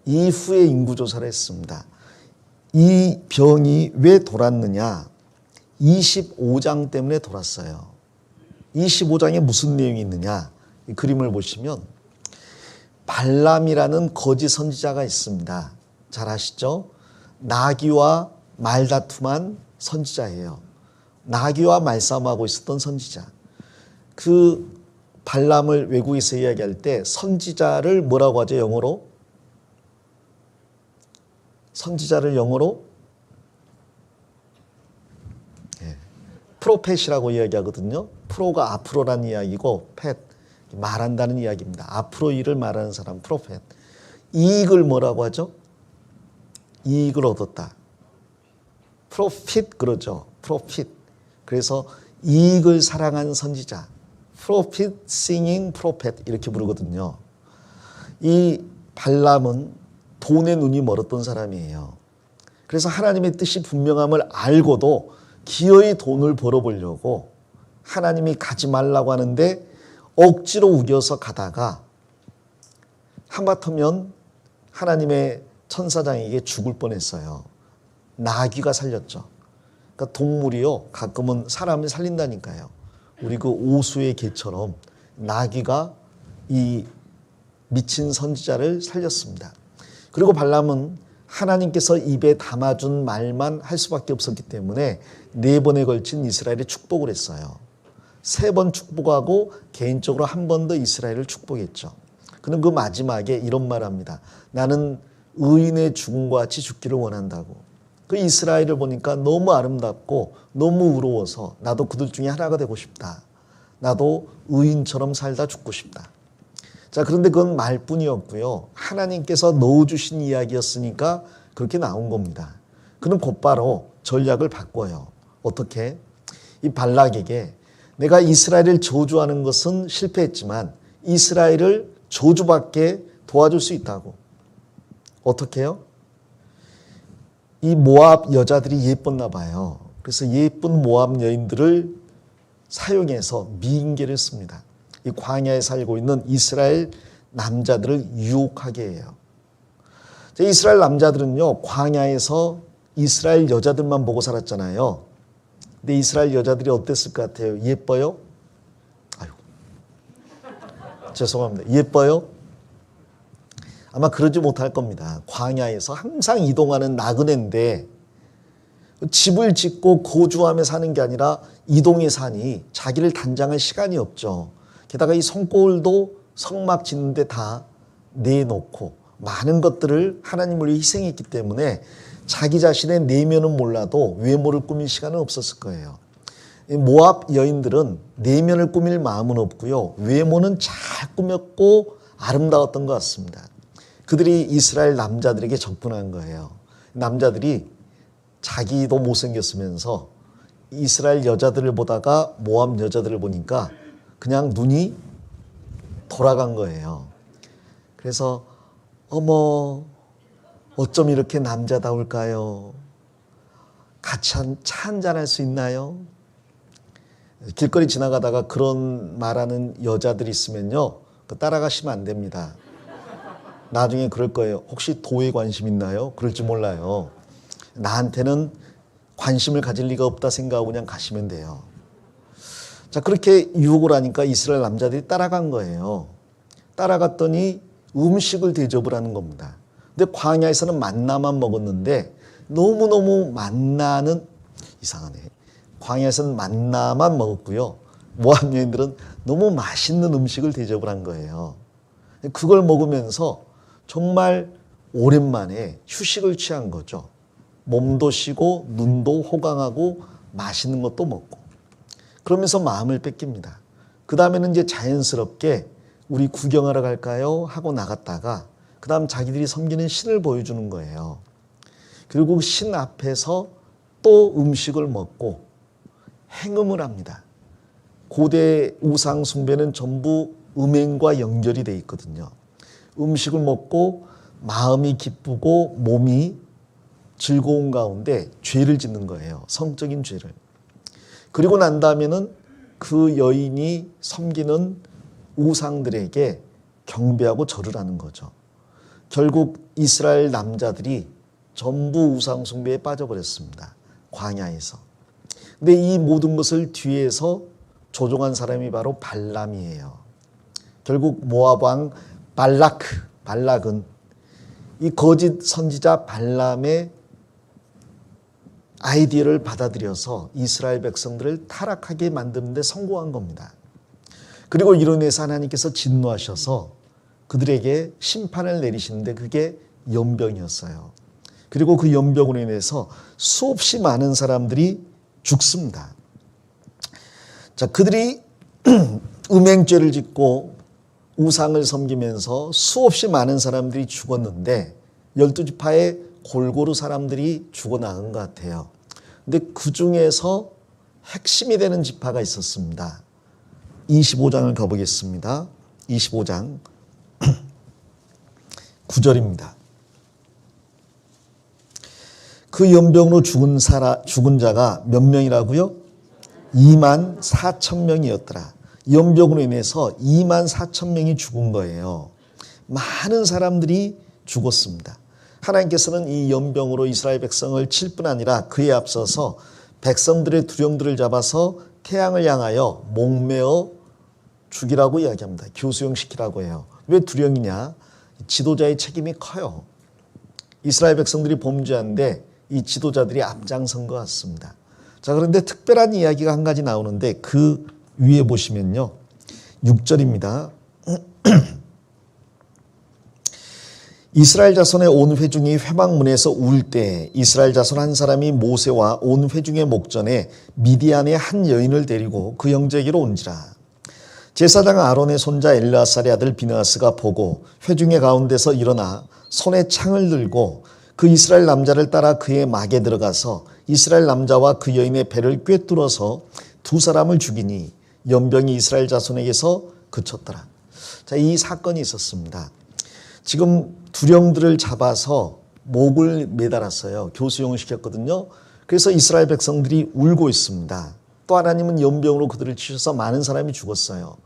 이 후에 인구조사를 했습니다. 이 병이 왜 돌았느냐? 25장 때문에 돌았어요. 25장에 무슨 내용이 있느냐? 이 그림을 보시면 발람이라는 거짓 선지자가 있습니다. 잘 아시죠? 나귀와 말다툼한 선지자예요. 나귀와 말싸움하고 있었던 선지자. 그 발람을 외국에서 이야기할 때 선지자를 뭐라고 하죠? 영어로? 선지자를 영어로 프로펫이라고 이야기하거든요. 프로가 앞으로라는 이야기고 펫, 말한다는 이야기입니다. 앞으로 일을 말하는 사람, 프로펫. 이익을 뭐라고 하죠? 이익을 얻었다. 프로핏 그러죠. 프로핏. 그래서 이익을 사랑하는 선지자. 프로핏 싱잉 프로펫 이렇게 부르거든요. 이 발람은 돈에 눈이 멀었던 사람이에요. 그래서 하나님의 뜻이 분명함을 알고도 기어이 돈을 벌어보려고 하나님이 가지 말라고 하는데 억지로 우겨서 가다가 하마터면 하나님의 천사장에게 죽을 뻔했어요. 나귀가 살렸죠. 그러니까 동물이요, 가끔은 사람을 살린다니까요. 우리 그 오수의 개처럼 나귀가 이 미친 선지자를 살렸습니다. 그리고 발람은 하나님께서 입에 담아준 말만 할 수밖에 없었기 때문에 4번에 걸친 이스라엘에 축복을 했어요. 3번 축복하고 개인적으로 한 번 더 이스라엘을 축복했죠. 그는 그 마지막에 이런 말을 합니다. 나는 의인의 죽음과 같이 죽기를 원한다고. 그 이스라엘을 보니까 너무 아름답고 너무 의로워서 나도 그들 중에 하나가 되고 싶다. 나도 의인처럼 살다 죽고 싶다. 자, 그런데 그건 말뿐이었고요. 하나님께서 넣어주신 이야기였으니까 그렇게 나온 겁니다. 그는 곧바로 전략을 바꿔요. 어떻게? 이 발락에게 내가 이스라엘을 저주하는 것은 실패했지만 이스라엘을 저주받게 도와줄 수 있다고. 어떻게 해요? 이 모압 여자들이 예뻤나 봐요. 그래서 예쁜 모압 여인들을 사용해서 미인계를 씁니다. 이 광야에 살고 있는 이스라엘 남자들을 유혹하게 해요. 이스라엘 남자들은요, 광야에서 이스라엘 여자들만 보고 살았잖아요. 근데 이스라엘 여자들이 어땠을 것 같아요? 예뻐요? 아유, 죄송합니다. 예뻐요? 아마 그러지 못할 겁니다. 광야에서 항상 이동하는 나그네인데 집을 짓고 거주하며 사는 게 아니라 이동해 사니 자기를 단장할 시간이 없죠. 게다가 이 성골도 성막 짓는데 다 내놓고 많은 것들을 하나님을 위해 희생했기 때문에 자기 자신의 내면은 몰라도 외모를 꾸밀 시간은 없었을 거예요. 모압 여인들은 내면을 꾸밀 마음은 없고요. 외모는 잘 꾸몄고 아름다웠던 것 같습니다. 그들이 이스라엘 남자들에게 접근한 거예요. 남자들이 자기도 못생겼으면서 이스라엘 여자들을 보다가 모압 여자들을 보니까 그냥 눈이 돌아간 거예요. 그래서 어머, 어쩜 이렇게 남자다울까요? 같이 차 한잔 할 수 있나요? 길거리 지나가다가 그런 말하는 여자들이 있으면요, 따라가시면 안 됩니다. 나중에 그럴 거예요. 혹시 도에 관심 있나요? 그럴지 몰라요. 나한테는 관심을 가질 리가 없다 생각하고 그냥 가시면 돼요. 자, 그렇게 유혹을 하니까 이스라엘 남자들이 따라간 거예요. 따라갔더니 음식을 대접을 하는 겁니다. 근데 광야에서는 만나만 먹었는데 너무너무 만나는, 이상하네. 광야에서는 만나만 먹었고요. 모압 여인들은 너무 맛있는 음식을 대접을 한 거예요. 그걸 먹으면서 정말 오랜만에 휴식을 취한 거죠. 몸도 쉬고 눈도 호강하고 맛있는 것도 먹고. 그러면서 마음을 뺏깁니다. 그 다음에는 이제 자연스럽게 우리 구경하러 갈까요? 하고 나갔다가 그 다음 자기들이 섬기는 신을 보여주는 거예요. 그리고 신 앞에서 또 음식을 먹고 행음을 합니다. 고대 우상 숭배는 전부 음행과 연결이 돼 있거든요. 음식을 먹고 마음이 기쁘고 몸이 즐거운 가운데 죄를 짓는 거예요. 성적인 죄를. 그리고 난 다음에는 그 여인이 섬기는 우상들에게 경배하고 절을 하는 거죠. 결국 이스라엘 남자들이 전부 우상 숭배에 빠져버렸습니다. 광야에서. 근데 이 모든 것을 뒤에서 조종한 사람이 바로 발람이에요. 결국 모압 왕 발락은 이 거짓 선지자 발람의 아이디어를 받아들여서 이스라엘 백성들을 타락하게 만드는 데 성공한 겁니다. 그리고 이로 인해서 하나님께서 진노하셔서 그들에게 심판을 내리시는데 그게 연병이었어요. 그리고 그 연병으로 인해서 수없이 많은 사람들이 죽습니다. 자, 그들이 음행죄를 짓고 우상을 섬기면서 수없이 많은 사람들이 죽었는데 12지파의 골고루 사람들이 죽어나간 것 같아요. 근데 그 중에서 핵심이 되는 지파가 있었습니다. 25장을 가보겠습니다. 25장 9절입니다. 그 연병으로 죽은 자가 몇 명이라고요? 2만 4천 명이었더라. 연병으로 인해서 2만 4천 명이 죽은 거예요. 많은 사람들이 죽었습니다. 하나님께서는 이 연병으로 이스라엘 백성을 칠 뿐 아니라 그에 앞서서 백성들의 두령들을 잡아서 태양을 향하여 목매어 죽이라고 이야기합니다. 교수형시키라고 해요. 왜 두령이냐? 지도자의 책임이 커요. 이스라엘 백성들이 범죄한데 이 지도자들이 앞장선 것 같습니다. 자, 그런데 특별한 이야기가 한 가지 나오는데 그 위에 보시면요. 6절입니다. 이스라엘 자손의 온 회중이 회막문에서 울 때 이스라엘 자손 한 사람이 모세와 온 회중의 목전에 미디안의 한 여인을 데리고 그 형제에게로 온지라. 제사장 아론의 손자 엘르아살의 아들 비느하스가 보고 회중의 가운데서 일어나 손에 창을 들고 그 이스라엘 남자를 따라 그의 막에 들어가서 이스라엘 남자와 그 여인의 배를 꿰뚫어서 두 사람을 죽이니 연병이 이스라엘 자손에게서 그쳤더라. 자, 이 사건이 있었습니다. 지금 두령들을 잡아서 목을 매달았어요. 교수형을 시켰거든요. 그래서 이스라엘 백성들이 울고 있습니다. 또 하나님은 연병으로 그들을 치셔서 많은 사람이 죽었어요.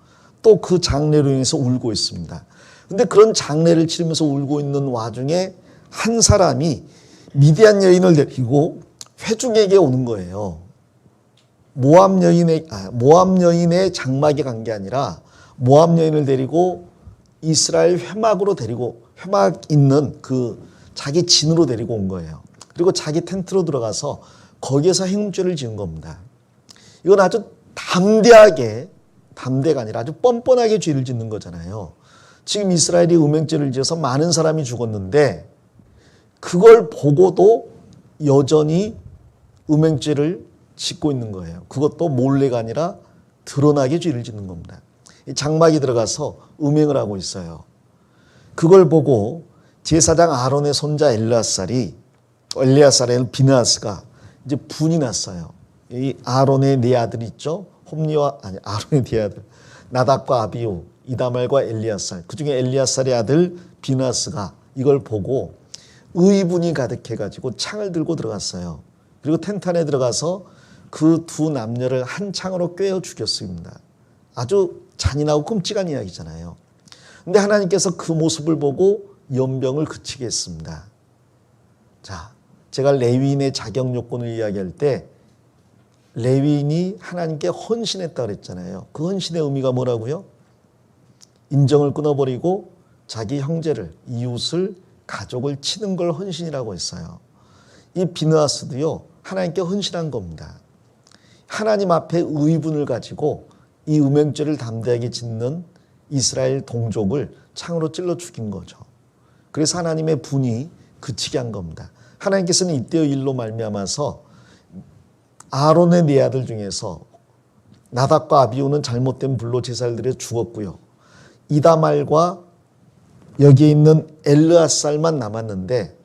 또 그 장례로 인해서 울고 있습니다. 그런데 그런 장례를 치르면서 울고 있는 와중에 한 사람이 미디안 여인을 데리고 회중에게 오는 거예요. 모압 여인의 장막에 간 게 아니라 모압 여인을 데리고 이스라엘 회막 있는 그 자기 진으로 데리고 온 거예요. 그리고 자기 텐트로 들어가서 거기에서 행죄를 지은 겁니다. 이건 아주 담대가 아니라 아주 뻔뻔하게 죄를 짓는 거잖아요. 지금 이스라엘이 음행죄를 지어서 많은 사람이 죽었는데 그걸 보고도 여전히 음행죄를 짓고 있는 거예요. 그것도 몰래가 아니라 드러나게 죄를 짓는 겁니다. 장막에 들어가서 음행을 하고 있어요. 그걸 보고 제사장 아론의 손자 엘르아살의 비느하스가 이제 분이 났어요. 이 아론의 네 아들 있죠? 아론의 네 아들 나답과 아비후, 이다말과 엘리아살. 그중에 엘리아살의 아들 비느하스가 이걸 보고 의분이 가득해가지고 창을 들고 들어갔어요. 그리고 텐트 안에 들어가서 그 두 남녀를 한 창으로 꿰어 죽였습니다. 아주 잔인하고 끔찍한 이야기잖아요. 그런데 하나님께서 그 모습을 보고 연병을 그치게 했습니다. 자, 제가 레위인의 자격 요건을 이야기할 때 레위인이 하나님께 헌신했다고 그랬잖아요. 그 헌신의 의미가 뭐라고요? 인정을 끊어버리고 자기 형제를, 이웃을, 가족을 치는 걸 헌신이라고 했어요. 이 비느하스도요, 하나님께 헌신한 겁니다. 하나님 앞에 의분을 가지고 이 음행죄를 담대하게 짓는 이스라엘 동족을 창으로 찔러 죽인 거죠. 그래서 하나님의 분이 그치게 한 겁니다. 하나님께서는 이때의 일로 말미암아서 아론의 네 아들 중에서 나답과 아비후는 잘못된 불로 제사를 드려 죽었고요. 이다말과 여기에 있는 엘르아살만 남았는데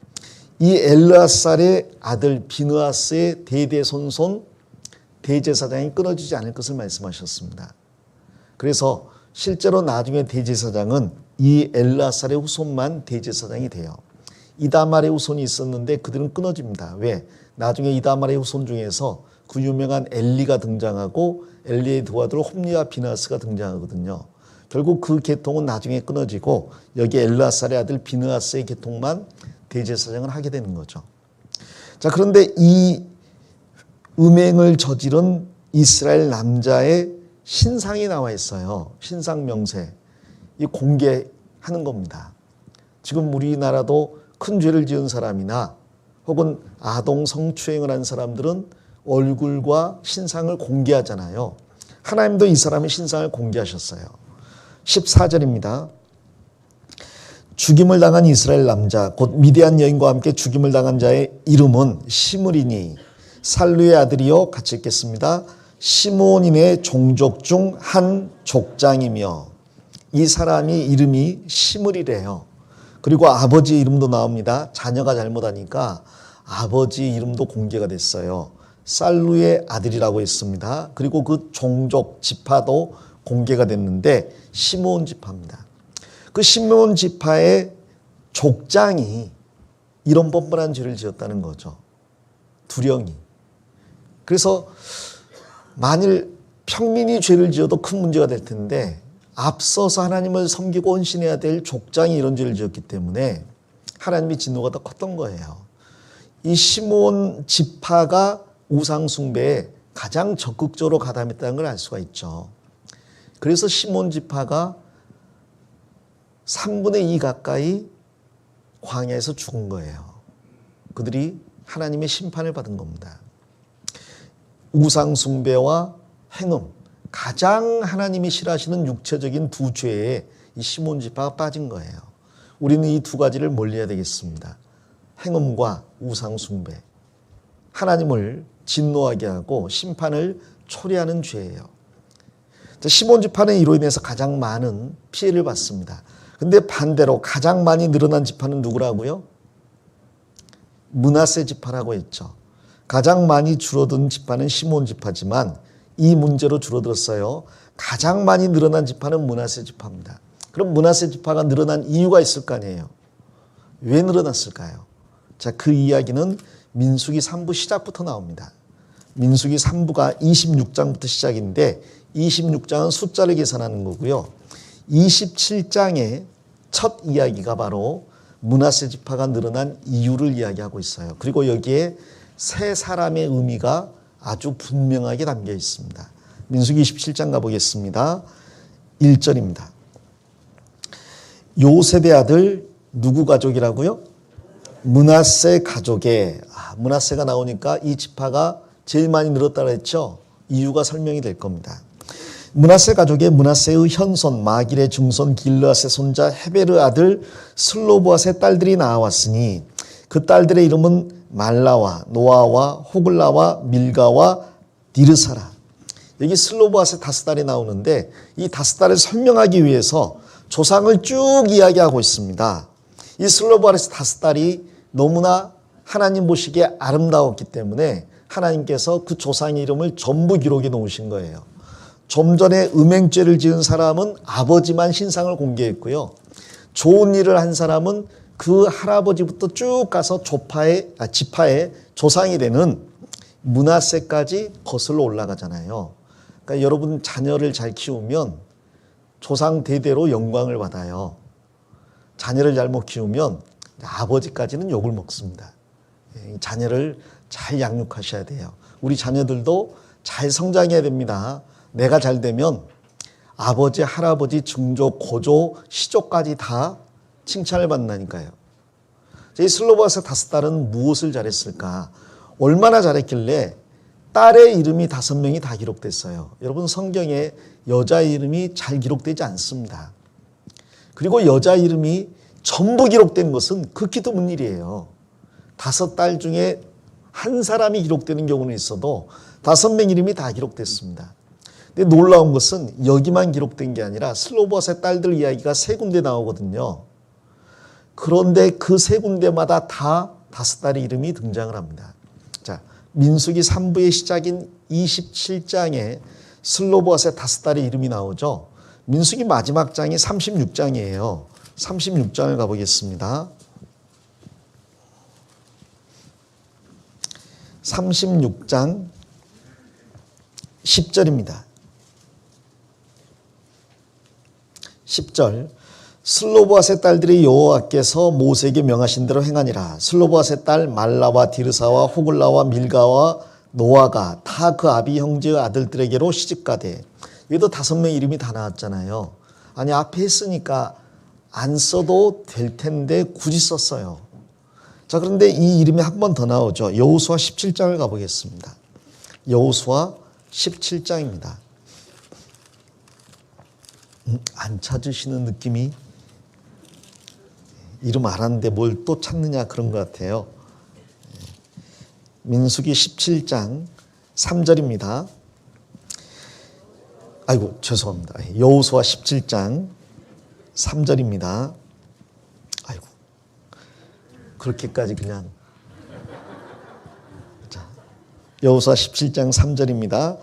이 엘르아살의 아들 비느하스의 대대손손 대제사장이 끊어지지 않을 것을 말씀하셨습니다. 그래서 실제로 나중에 대제사장은 이 엘르아살의 후손만 대제사장이 돼요. 이다말의 후손이 있었는데 그들은 끊어집니다. 왜? 나중에 이다말의 후손 중에서 그 유명한 엘리가 등장하고 엘리의 두 아들 홈리와 비느하스가 등장하거든요. 결국 그 계통은 나중에 끊어지고 여기 엘르아살의 아들 비느하스의 계통만 대제사장을 하게 되는 거죠. 자, 그런데 이 음행을 저지른 이스라엘 남자의 신상이 나와 있어요. 신상 명세. 이 공개하는 겁니다. 지금 우리나라도 큰 죄를 지은 사람이나 혹은 아동 성추행을 한 사람들은 얼굴과 신상을 공개하잖아요. 하나님도 이 사람의 신상을 공개하셨어요. 14절입니다. 죽임을 당한 이스라엘 남자 곧 미디안 여인과 함께 죽임을 당한 자의 이름은 시므리니 살루의 아들이요 같이 읽겠습니다. 시므온인의 종족 중 한 족장이며 이 사람이 이름이 시므리래요. 그리고 아버지 이름도 나옵니다. 자녀가 잘못하니까 아버지 이름도 공개가 됐어요. 살루의 아들이라고 했습니다. 그리고 그 종족 지파도 공개가 됐는데 시므온 지파입니다. 그 시므온 지파의 족장이 이런 뻔뻔한 죄를 지었다는 거죠. 두령이. 그래서 만일 평민이 죄를 지어도 큰 문제가 될 텐데 앞서서 하나님을 섬기고 헌신해야 될 족장이 이런 죄를 지었기 때문에 하나님의 진노가 더 컸던 거예요. 이 시몬 지파가 우상 숭배에 가장 적극적으로 가담했다는 걸 알 수가 있죠. 그래서 시몬 지파가 3분의 2 가까이 광야에서 죽은 거예요. 그들이 하나님의 심판을 받은 겁니다. 우상 숭배와 행음, 가장 하나님이 싫어하시는 육체적인 두 죄에 이 시몬 지파가 빠진 거예요. 우리는 이 두 가지를 멀리해야 되겠습니다. 행음과 우상 숭배, 하나님을 진노하게 하고 심판을 초래하는 죄예요. 시몬 지파는 이로 인해서 가장 많은 피해를 받습니다. 근데 반대로 가장 많이 늘어난 지파는 누구라고요? 므낫세 지파라고 했죠. 가장 많이 줄어든 지파는 시몬 지파지만 이 문제로 줄어들었어요. 가장 많이 늘어난 지파는 므낫세 지파입니다. 그럼 므낫세 지파가 늘어난 이유가 있을 거 아니에요. 왜 늘어났을까요? 자, 그 이야기는 민수기 3부 시작부터 나옵니다. 민수기 3부가 26장부터 시작인데 26장은 숫자를 계산하는 거고요. 27장의 첫 이야기가 바로 므낫세 지파가 늘어난 이유를 이야기하고 있어요. 그리고 여기에 세 사람의 의미가 아주 분명하게 담겨 있습니다. 민수기 27장 가보겠습니다. 1절입니다. 요셉의 아들 누구 가족이라고요? 므낫세 가족의, 므낫세가 나오니까 이 지파가 제일 많이 늘었다고 했죠. 이유가 설명이 될 겁니다. 므낫세 가족의 므낫세의 현손 마길의 증손 길르앗의 손자 헤베르 아들 슬로보앗의 딸들이 나왔으니 그 딸들의 이름은 말라와 노아와 호글라와 밀가와 디르사라. 여기 슬로보앗의 5딸이 나오는데 이 5딸을 설명하기 위해서 조상을 쭉 이야기하고 있습니다. 이 슬로보앗의 5딸이 너무나 하나님 보시기에 아름다웠기 때문에 하나님께서 그 조상의 이름을 전부 기록해 놓으신 거예요. 좀 전에 음행죄를 지은 사람은 아버지만 신상을 공개했고요. 좋은 일을 한 사람은 그 할아버지부터 쭉 가서 지파의 조상이 되는 므낫세까지 거슬러 올라가잖아요. 그러니까 여러분 자녀를 잘 키우면 조상 대대로 영광을 받아요. 자녀를 잘못 키우면 아버지까지는 욕을 먹습니다. 자녀를 잘 양육하셔야 돼요. 우리 자녀들도 잘 성장해야 됩니다. 내가 잘 되면 아버지, 할아버지, 증조, 고조, 시조까지 다 칭찬을 받는다니까요. 이 슬로보앗의 5딸은 무엇을 잘했을까? 얼마나 잘했길래 딸의 이름이 5명이 다 기록됐어요. 여러분 성경에 여자 이름이 잘 기록되지 않습니다. 그리고 여자 이름이 전부 기록된 것은 극히 드문 일이에요. 5딸 중에 한 사람이 기록되는 경우는 있어도 5명 이름이 다 기록됐습니다. 근데 놀라운 것은 여기만 기록된 게 아니라 슬로보앗의 딸들 이야기가 3군데 나오거든요. 그런데 그 3군데마다 다 5딸의 이름이 등장을 합니다. 자, 민수기 3부의 시작인 27장에 슬로보앗의 5딸의 이름이 나오죠. 민수기 마지막 장이 36장이에요. 36장을 가보겠습니다. 36장 10절입니다. 10절 슬로보앗의 딸들이 여호와께서 모세에게 명하신 대로 행하니라. 슬로보앗의 딸 말라와 디르사와 호글라와 밀가와 노아가 다 그 아비 형제의 아들들에게로 시집가되. 여기도 5명 이름이 다 나왔잖아요. 아니 앞에 했으니까 안 써도 될 텐데 굳이 썼어요. 자, 그런데 이 이름이 한 번 더 나오죠. 여호수아 17장을 가보겠습니다. 여호수아 17장입니다. 안 찾으시는 느낌이, 이름 알았는데 뭘 또 찾느냐 그런 것 같아요. 민수기 17장 3절입니다. 아이고 죄송합니다. 여호수아 17장 3절입니다. 아이고 그렇게까지 그냥. 자, 여호수아 17장 3절입니다.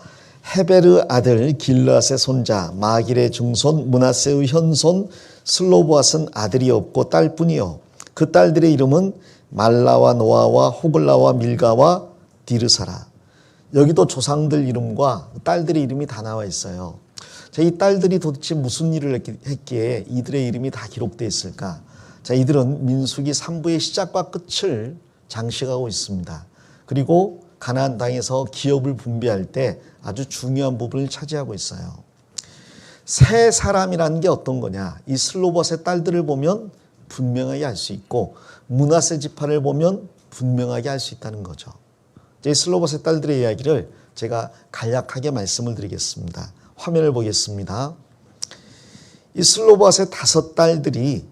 헤베르 아들 길르앗의 손자 마길의 증손 므낫세의 현손 슬로보앗은 아들이 없고 딸뿐이요 그 딸들의 이름은 말라와 노아와 호글라와 밀가와 디르사라. 여기도 조상들 이름과 딸들의 이름이 다 나와 있어요. 자, 이 딸들이 도대체 무슨 일을 했기에 이들의 이름이 다 기록되어 있을까? 자, 이들은 민수기 3부의 시작과 끝을 장식하고 있습니다. 그리고 가나안 땅에서 기업을 분배할 때 아주 중요한 부분을 차지하고 있어요. 세 사람이라는 게 어떤 거냐? 이 슬로봇의 딸들을 보면 분명하게 알 수 있고 므낫세 지파를 보면 분명하게 알 수 있다는 거죠. 이 슬로봇의 딸들의 이야기를 제가 간략하게 말씀을 드리겠습니다. 화면을 보겠습니다. 이 슬로봇의 5 딸들이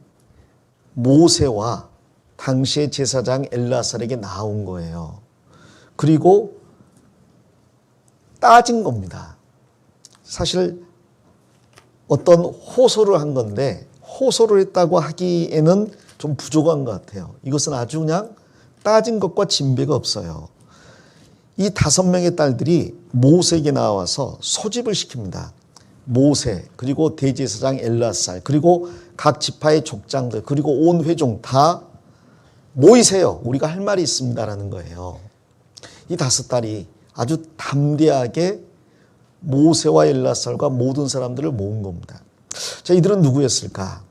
모세와 당시의 제사장 엘르아살에게 나온 거예요. 그리고 따진 겁니다. 사실 어떤 호소를 한 건데 호소를 했다고 하기에는 좀 부족한 것 같아요. 이것은 아주 그냥 따진 것과 진배가 없어요. 이 5명의 딸들이 모세에게 나와서 소집을 시킵니다. 모세, 그리고 대제사장 엘르아살, 그리고 각 지파의 족장들, 그리고 온 회중 다 모이세요. 우리가 할 말이 있습니다라는 거예요. 이 5 딸이 아주 담대하게 모세와 엘르아살과 모든 사람들을 모은 겁니다. 자, 이들은 누구였을까?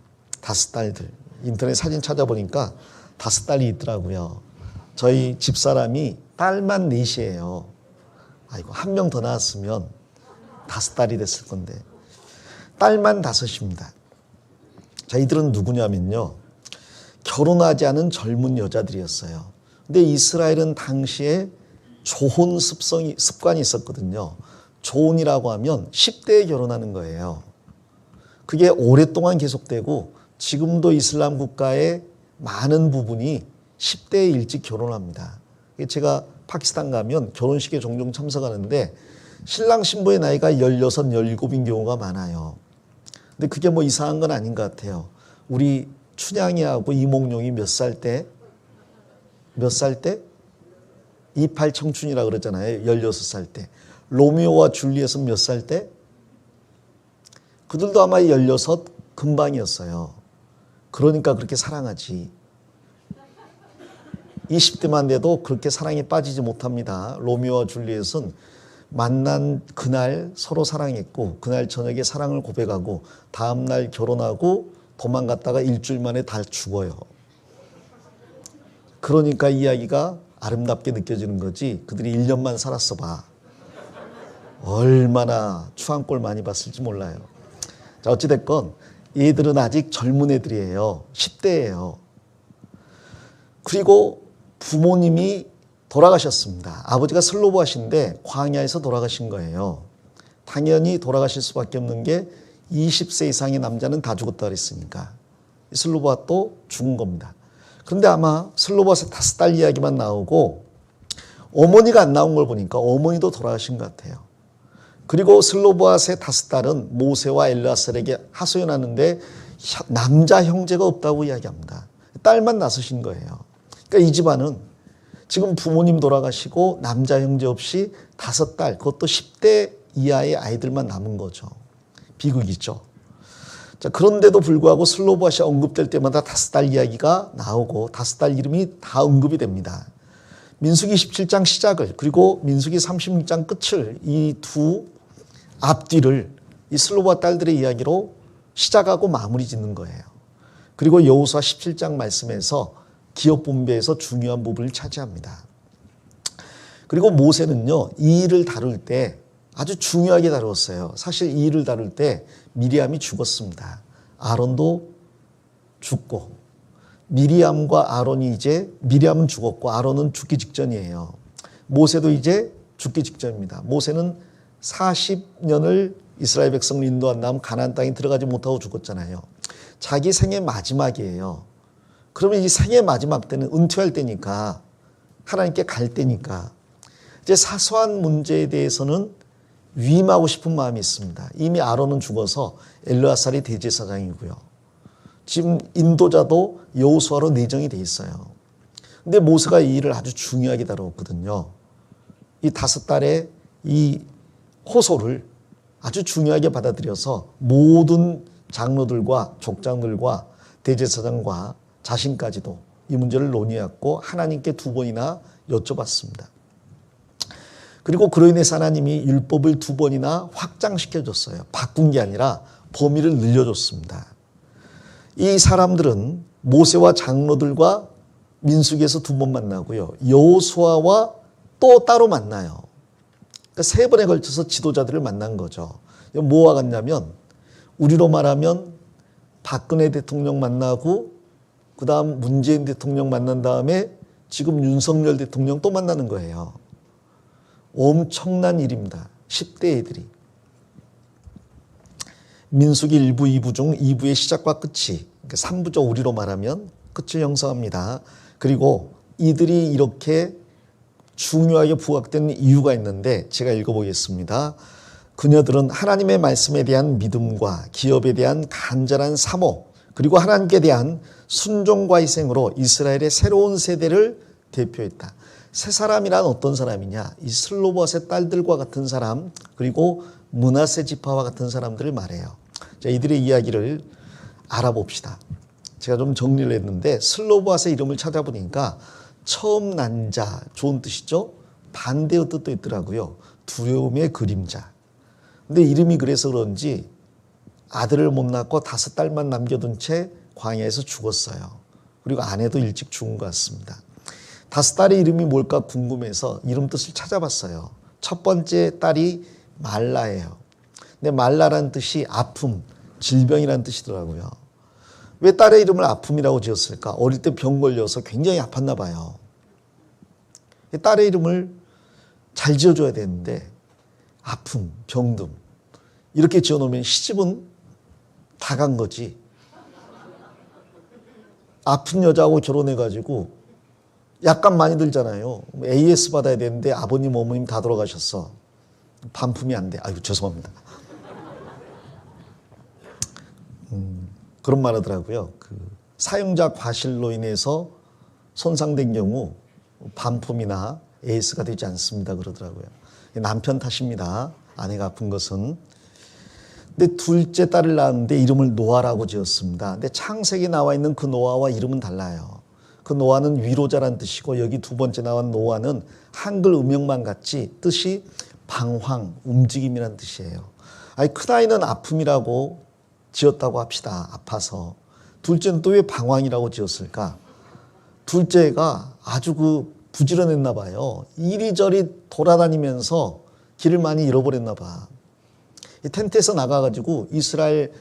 5 딸들. 인터넷 사진 찾아보니까 5 딸이 있더라고요. 저희 집사람이 딸만 4이에요. 아이고, 1명 더 낳았으면 5 딸이 됐을 건데. 딸만 5입니다. 자, 이들은 누구냐면요. 결혼하지 않은 젊은 여자들이었어요. 근데 이스라엘은 당시에 조혼 습관이 있었거든요. 조혼이라고 하면 10대에 결혼하는 거예요. 그게 오랫동안 계속되고 지금도 이슬람 국가의 많은 부분이 10대에 일찍 결혼합니다. 제가 파키스탄 가면 결혼식에 종종 참석하는데 신랑 신부의 나이가 16, 17인 경우가 많아요. 근데 그게 뭐 이상한 건 아닌 것 같아요. 우리 춘향이하고 이몽룡이 몇 살 때? 28 청춘이라 그러잖아요. 16살 때. 로미오와 줄리엣은 몇 살 때? 그들도 아마 16 금방이었어요. 그러니까 그렇게 사랑하지. 20대만 돼도 그렇게 사랑에 빠지지 못합니다. 로미오와 줄리엣은 만난 그날 서로 사랑했고 그날 저녁에 사랑을 고백하고 다음날 결혼하고 도망갔다가 일주일 만에 다 죽어요. 그러니까 이야기가 아름답게 느껴지는 거지. 그들이 1년만 살았어 봐. 얼마나 추한 꼴 많이 봤을지 몰라요. 자, 어찌됐건 얘들은 아직 젊은 애들이에요. 10대예요. 그리고 부모님이 돌아가셨습니다. 아버지가 슬로보하신데 광야에서 돌아가신 거예요. 당연히 돌아가실 수밖에 없는 게 20세 이상의 남자는 다 죽었다 그랬으니까 슬로보아 또 죽은 겁니다. 그런데 아마 슬로보아의 5 딸 이야기만 나오고 어머니가 안 나온 걸 보니까 어머니도 돌아가신 것 같아요. 그리고 슬로보아의 5 딸은 모세와 엘르아살에게 하소연하는데 남자 형제가 없다고 이야기합니다. 딸만 나서신 거예요. 그러니까 이 집안은 지금 부모님 돌아가시고 남자 형제 없이 5 딸, 그것도 10대 이하의 아이들만 남은 거죠. 비극이죠. 자, 그런데도 불구하고 슬로보아시 언급될 때마다 5 딸 이야기가 나오고 5 딸 이름이 다 언급이 됩니다. 민수기 17장 시작을 그리고 민수기 36장 끝을 이 두 앞뒤를 이 슬로보아 딸들의 이야기로 시작하고 마무리 짓는 거예요. 그리고 여호수아 17장 말씀에서 기업 분배에서 중요한 부분을 차지합니다. 그리고 모세는요, 이 일을 다룰 때 아주 중요하게 다루었어요. 사실 이 일을 다룰 때 미리암이 죽었습니다. 아론도 죽고 미리암과 아론이 이제 미리암은 죽었고 아론은 죽기 직전이에요. 모세도 이제 죽기 직전입니다. 모세는 40년을 이스라엘 백성을 인도한 다음 가나안 땅에 들어가지 못하고 죽었잖아요. 자기 생애 마지막이에요. 그러면 이 생애 마지막 때는 은퇴할 때니까 하나님께 갈 때니까 이제 사소한 문제에 대해서는 위임하고 싶은 마음이 있습니다. 이미 아론은 죽어서 엘르아살이 대제사장이고요. 지금 인도자도 여호수아로 내정이 돼 있어요. 근데 모세가 이 일을 아주 중요하게 다루었거든요. 이 5 딸의 이 호소를 아주 중요하게 받아들여서 모든 장로들과 족장들과 대제사장과 자신까지도 이 문제를 논의했고 하나님께 2번이나 여쭤봤습니다. 그리고 그로 인해서 하나님이 율법을 2번이나 확장시켜줬어요. 바꾼 게 아니라 범위를 늘려줬습니다. 이 사람들은 모세와 장로들과 민수기에서 2번 만나고요. 여호수아와 또 따로 만나요. 그러니까 3번에 걸쳐서 지도자들을 만난 거죠. 뭐와 같냐면 우리로 말하면 박근혜 대통령 만나고 그 다음 문재인 대통령 만난 다음에 지금 윤석열 대통령 또 만나는 거예요. 엄청난 일입니다. 10대 애들이. 민수기 1부, 2부 중 2부의 시작과 끝이 3부죠. 우리로 말하면 끝을 형성합니다. 그리고 이들이 이렇게 중요하게 부각된 이유가 있는데 제가 읽어보겠습니다. 그녀들은 하나님의 말씀에 대한 믿음과 기업에 대한 간절한 사모 그리고 하나님께 대한 순종과 희생으로 이스라엘의 새로운 세대를 대표했다. 새 사람이란 어떤 사람이냐? 이 슬로봇의 딸들과 같은 사람 그리고 므낫세 지파와 같은 사람들을 말해요. 자, 이들의 이야기를 알아봅시다. 제가 좀 정리를 했는데 슬로봇의 이름을 찾아보니까 처음 난 자, 좋은 뜻이죠? 반대의 뜻도 있더라고요. 두려움의 그림자. 근데 이름이 그래서 그런지 아들을 못 낳고 5딸만 남겨둔 채 광야에서 죽었어요. 그리고 아내도 일찍 죽은 것 같습니다. 5딸의 이름이 뭘까 궁금해서 이름 뜻을 찾아봤어요. 첫 번째 딸이 말라예요. 근데 말라란 뜻이 아픔, 질병이란 뜻이더라고요. 왜 딸의 이름을 아픔이라고 지었을까? 어릴 때 병 걸려서 굉장히 아팠나 봐요. 딸의 이름을 잘 지어줘야 되는데 아픔, 병듦 이렇게 지어놓으면 시집은 다 간 거지. 아픈 여자하고 결혼해가지고 약간 많이 들잖아요. AS 받아야 되는데 아버님, 어머님 다 돌아가셨어. 반품이 안 돼. 아이고 죄송합니다. 그런 말 하더라고요. 사용자 과실로 인해서 손상된 경우 반품이나 AS가 되지 않습니다. 그러더라고요. 남편 탓입니다. 아내가 아픈 것은. 근데 둘째 딸을 낳았는데 이름을 노아라고 지었습니다. 근데 창세기에 나와 있는 그 노아와 이름은 달라요. 그 노아는 위로자란 뜻이고 여기 2번째 나온 노아는 한글 음역만 같이 뜻이 방황, 움직임이란 뜻이에요. 아니 큰아이는 아픔이라고 지었다고 합시다. 아파서. 둘째는 또 왜 방황이라고 지었을까? 둘째가 아주 부지런했나 봐요. 이리저리 돌아다니면서 길을 많이 잃어버렸나 봐. 텐트에서 나가가지고 이스라엘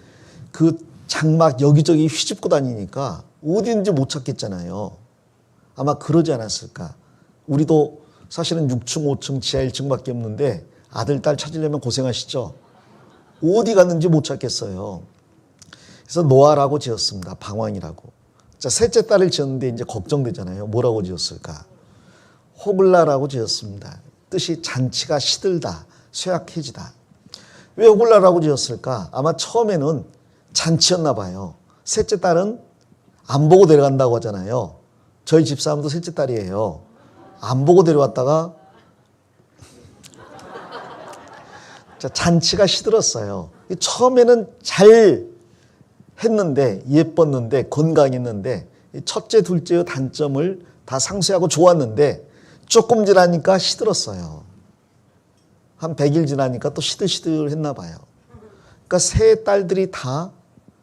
그 장막 여기저기 휘집고 다니니까 어딘지 못 찾겠잖아요. 아마 그러지 않았을까. 우리도 사실은 6층, 5층, 지하 1층밖에 없는데 아들, 딸 찾으려면 고생하시죠. 어디 갔는지 못 찾겠어요. 그래서 노아라고 지었습니다. 방황이라고. 자, 셋째 딸을 지었는데 이제 걱정되잖아요. 뭐라고 지었을까? 호글라라고 지었습니다. 뜻이 잔치가 시들다, 쇠약해지다. 왜 호글라라고 지었을까? 아마 처음에는 잔치였나 봐요. 셋째 딸은 안 보고 데려간다고 하잖아요. 저희 집사람도 셋째 딸이에요. 안 보고 데려왔다가 자, 잔치가 시들었어요. 처음에는 잘 했는데 예뻤는데 건강했는데 첫째, 둘째의 단점을 다 상쇄하고 좋았는데 조금 지나니까 시들었어요. 한 100일 지나니까 또 시들시들했나 봐요. 그러니까 세 딸들이 다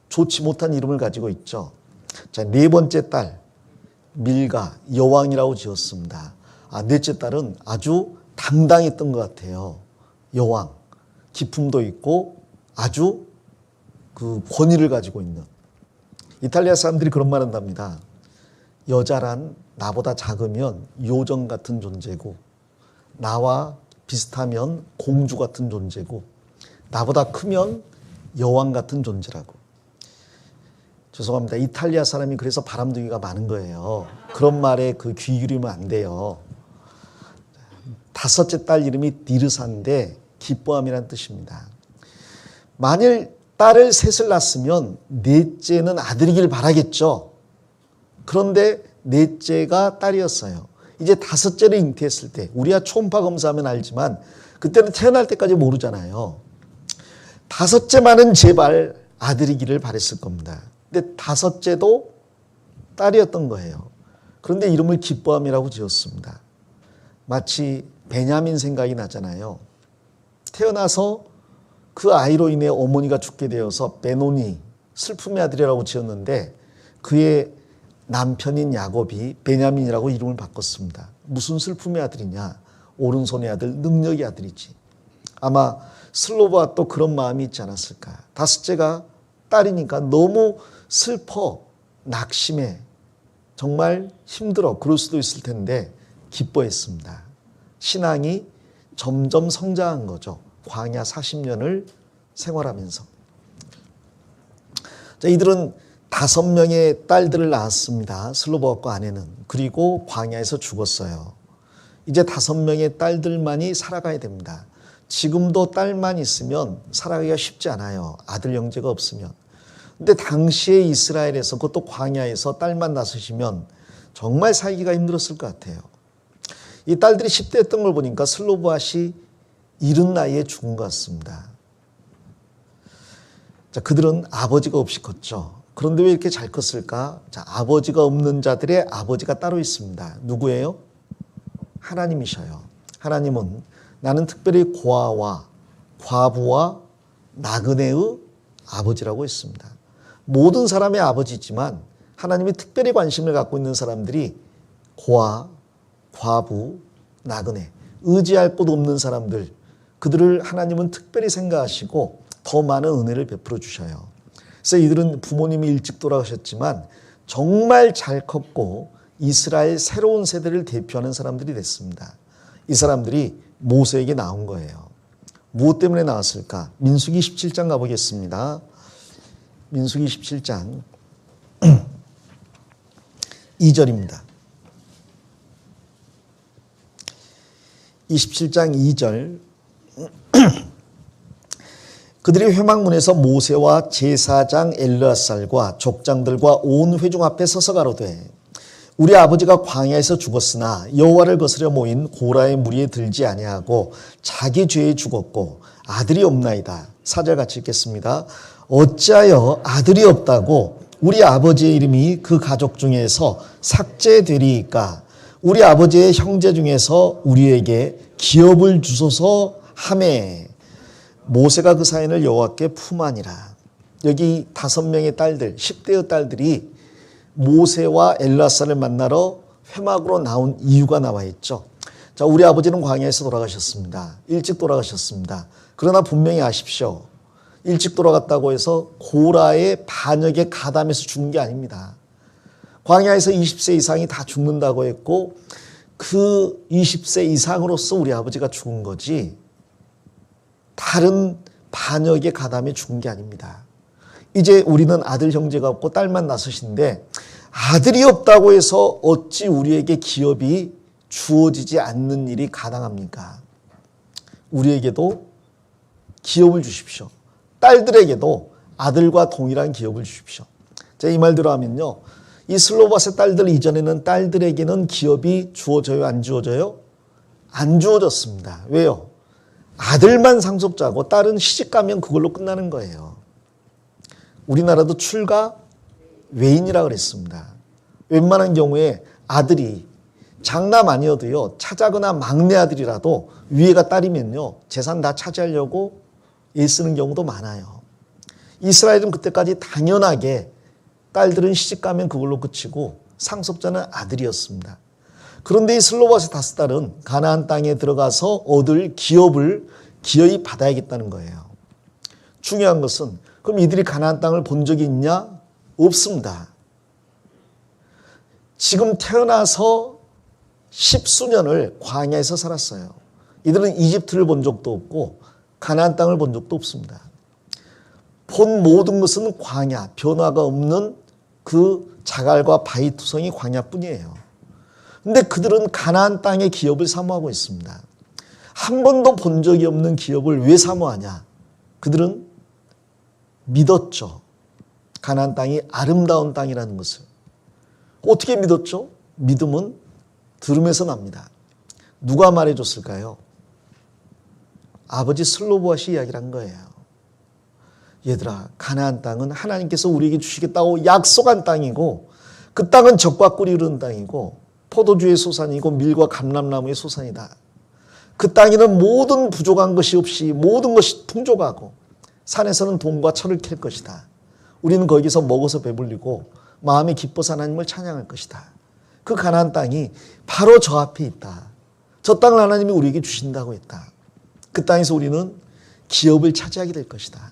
좋지 못한 이름을 가지고 있죠. 자, 4번째 딸 밀가 여왕이라고 지었습니다. 넷째 딸은 아주 당당했던 것 같아요. 여왕 기품도 있고 아주 그 권위를 가지고 있는. 이탈리아 사람들이 그런 말 한답니다. 여자란 나보다 작으면 요정 같은 존재고 나와 비슷하면 공주 같은 존재고 나보다 크면 여왕 같은 존재라고. 죄송합니다. 이탈리아 사람이 그래서 바람둥이가 많은 거예요. 그런 말에 귀 기울이면 안 돼요. 5째 딸 이름이 디르사인데 기뻐함이란 뜻입니다. 만일 딸을 셋을 낳았으면 넷째는 아들이길 바라겠죠. 그런데 넷째가 딸이었어요. 이제 5째를 잉태했을 때 우리가 초음파 검사하면 알지만 그때는 태어날 때까지 모르잖아요. 5째만은 제발 아들이기를 바랬을 겁니다. 근데 5째도 딸이었던 거예요. 그런데 이름을 기뻐함이라고 지었습니다. 마치 베냐민 생각이 나잖아요. 태어나서 그 아이로 인해 어머니가 죽게 되어서 베노니, 슬픔의 아들이라고 지었는데 그의 남편인 야곱이 베냐민이라고 이름을 바꿨습니다. 무슨 슬픔의 아들이냐? 오른손의 아들, 능력의 아들이지. 아마 슬로바도 그런 마음이 있지 않았을까. 다섯째가 딸이니까 너무 슬퍼, 낙심해, 정말 힘들어, 그럴 수도 있을 텐데 기뻐했습니다. 신앙이 점점 성장한 거죠. 광야 40년을 생활하면서. 자, 이들은 5명의 딸들을 낳았습니다. 슬로바과 아내는. 그리고 광야에서 죽었어요. 이제 5명의 딸들만이 살아가야 됩니다. 지금도 딸만 있으면 살아가기가 쉽지 않아요. 아들 형제가 없으면. 근데 당시에 이스라엘에서, 그것도 광야에서 딸만 낳으시면 정말 살기가 힘들었을 것 같아요. 이 딸들이 10대였던 걸 보니까 슬로보앗이 이른 나이에 죽은 것 같습니다. 자, 그들은 아버지가 없이 컸죠. 그런데 왜 이렇게 잘 컸을까? 자, 아버지가 없는 자들의 아버지가 따로 있습니다. 누구예요? 하나님이셔요. 하나님은 나는 특별히 고아와 과부와 나그네의 아버지라고 했습니다. 모든 사람의 아버지지만 하나님이 특별히 관심을 갖고 있는 사람들이 고아, 과부, 나그네, 의지할 곳 없는 사람들, 그들을 하나님은 특별히 생각하시고 더 많은 은혜를 베풀어 주셔요. 그래서 이들은 부모님이 일찍 돌아가셨지만 정말 잘 컸고 이스라엘 새로운 세대를 대표하는 사람들이 됐습니다. 이 사람들이 모세에게 나온 거예요. 무엇 때문에 나왔을까? 민수기 17장 가보겠습니다. 민수기 17장 2절입니다. 27장 2절 그들이 회막문에서 모세와 제사장 엘르아살과 족장들과 온 회중 앞에 서서 가로되 우리 아버지가 광야에서 죽었으나 여호와를 거스려 모인 고라의 무리에 들지 아니하고 자기 죄에 죽었고 아들이 없나이다. 4절 같이 읽겠습니다. 어찌하여 아들이 없다고 우리 아버지의 이름이 그 가족 중에서 삭제되리이까? 우리 아버지의 형제 중에서 우리에게 기업을 주소서 하매 모세가 그 사인을 여호와께 품하니라. 여기 5명의 딸들, 10대의 딸들이 모세와 엘르아살을 만나러 회막으로 나온 이유가 나와 있죠. 자, 우리 아버지는 광야에서 돌아가셨습니다. 일찍 돌아가셨습니다. 그러나 분명히 아십시오. 일찍 돌아갔다고 해서 고라의 반역에 가담해서 죽은 게 아닙니다. 광야에서 20세 이상이 다 죽는다고 했고 그 20세 이상으로서 우리 아버지가 죽은 거지 다른 반역에 가담해 죽은 게 아닙니다. 이제 우리는 아들 형제가 없고 딸만 낳으신데 아들이 없다고 해서 어찌 우리에게 기업이 주어지지 않는 일이 가당합니까? 우리에게도 기업을 주십시오. 딸들에게도 아들과 동일한 기업을 주십시오. 제가 이 말대로 하면요. 이 슬로바스의 딸들 이전에는 딸들에게는 기업이 주어져요? 안 주어져요? 안 주어졌습니다. 왜요? 아들만 상속자고 딸은 시집가면 그걸로 끝나는 거예요. 우리나라도 출가 외인이라 그랬습니다. 웬만한 경우에 아들이 장남 아니어도요. 차자거나 막내 아들이라도 위에가 딸이면요. 재산 다 차지하려고 애쓰는 경우도 많아요. 이스라엘은 그때까지 당연하게 딸들은 시집가면 그걸로 그치고 상속자는 아들이었습니다. 그런데 이 슬로바스의 5딸은 가나안 땅에 들어가서 얻을 기업을 기어이 받아야겠다는 거예요. 중요한 것은 그럼 이들이 가나안 땅을 본 적이 있냐? 없습니다. 지금 태어나서 10수년을 광야에서 살았어요. 이들은 이집트를 본 적도 없고 가나안 땅을 본 적도 없습니다. 본 모든 것은 광야, 변화가 없는 그 자갈과 바위투성이 광야뿐이에요. 근데 그들은 가나안 땅의 기업을 사모하고 있습니다. 한 번도 본 적이 없는 기업을 왜 사모하냐? 그들은 믿었죠. 가나안 땅이 아름다운 땅이라는 것을. 어떻게 믿었죠? 믿음은 들음에서 납니다. 누가 말해줬을까요? 아버지 슬로보아시 이야기를 한 거예요. 얘들아, 가나안 땅은 하나님께서 우리에게 주시겠다고 약속한 땅이고 그 땅은 젖과 꿀이 흐르는 땅이고 포도주의 소산이고 밀과 감람나무의 소산이다. 그 땅에는 모든 부족한 것이 없이 모든 것이 풍족하고 산에서는 동과 철을 캘 것이다. 우리는 거기서 먹어서 배불리고 마음이 기뻐서 하나님을 찬양할 것이다. 그 가나안 땅이 바로 저 앞에 있다. 저 땅을 하나님이 우리에게 주신다고 했다. 그 땅에서 우리는 기업을 차지하게 될 것이다.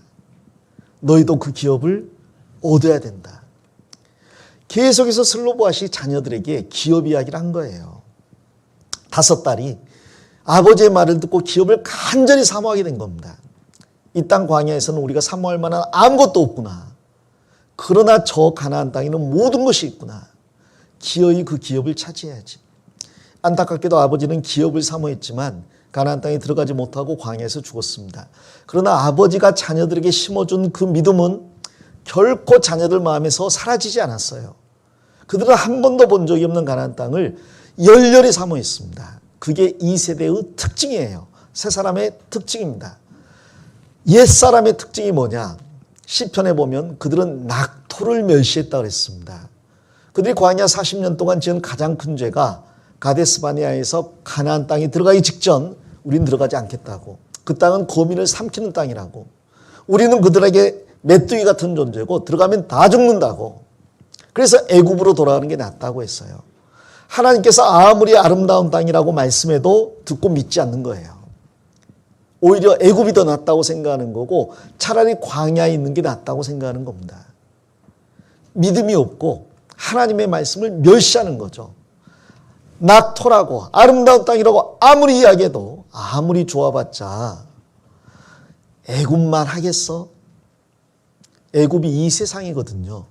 너희도 그 기업을 얻어야 된다. 계속해서 슬로보아시 자녀들에게 기업 이야기를 한 거예요. 5딸이 아버지의 말을 듣고 기업을 간절히 사모하게 된 겁니다. 이 땅 광야에서는 우리가 사모할 만한 아무것도 없구나. 그러나 저 가나안 땅에는 모든 것이 있구나. 기어이 그 기업을 차지해야지. 안타깝게도 아버지는 기업을 사모했지만 가나안 땅에 들어가지 못하고 광야에서 죽었습니다. 그러나 아버지가 자녀들에게 심어준 그 믿음은 결코 자녀들 마음에서 사라지지 않았어요. 그들은 한 번도 본 적이 없는 가나안 땅을 열렬히 사모했습니다. 그게 2세대의 특징이에요. 세 사람의 특징입니다. 옛사람의 특징이 뭐냐? 시편에 보면 그들은 낙토를 멸시했다고 그랬습니다. 그들이 광야 40년 동안 지은 가장 큰 죄가 가데스바네아에서 가나안 땅에 들어가기 직전 우리는 들어가지 않겠다고. 그 땅은 거민을 삼키는 땅이라고. 우리는 그들에게 메뚜기 같은 존재고 들어가면 다 죽는다고. 그래서 애굽으로 돌아가는 게 낫다고 했어요. 하나님께서 아무리 아름다운 땅이라고 말씀해도 듣고 믿지 않는 거예요. 오히려 애굽이 더 낫다고 생각하는 거고 차라리 광야에 있는 게 낫다고 생각하는 겁니다. 믿음이 없고 하나님의 말씀을 멸시하는 거죠. 낙토라고 아름다운 땅이라고 아무리 이야기해도 아무리 좋아봤자 애굽만 하겠어? 애굽이 이 세상이거든요.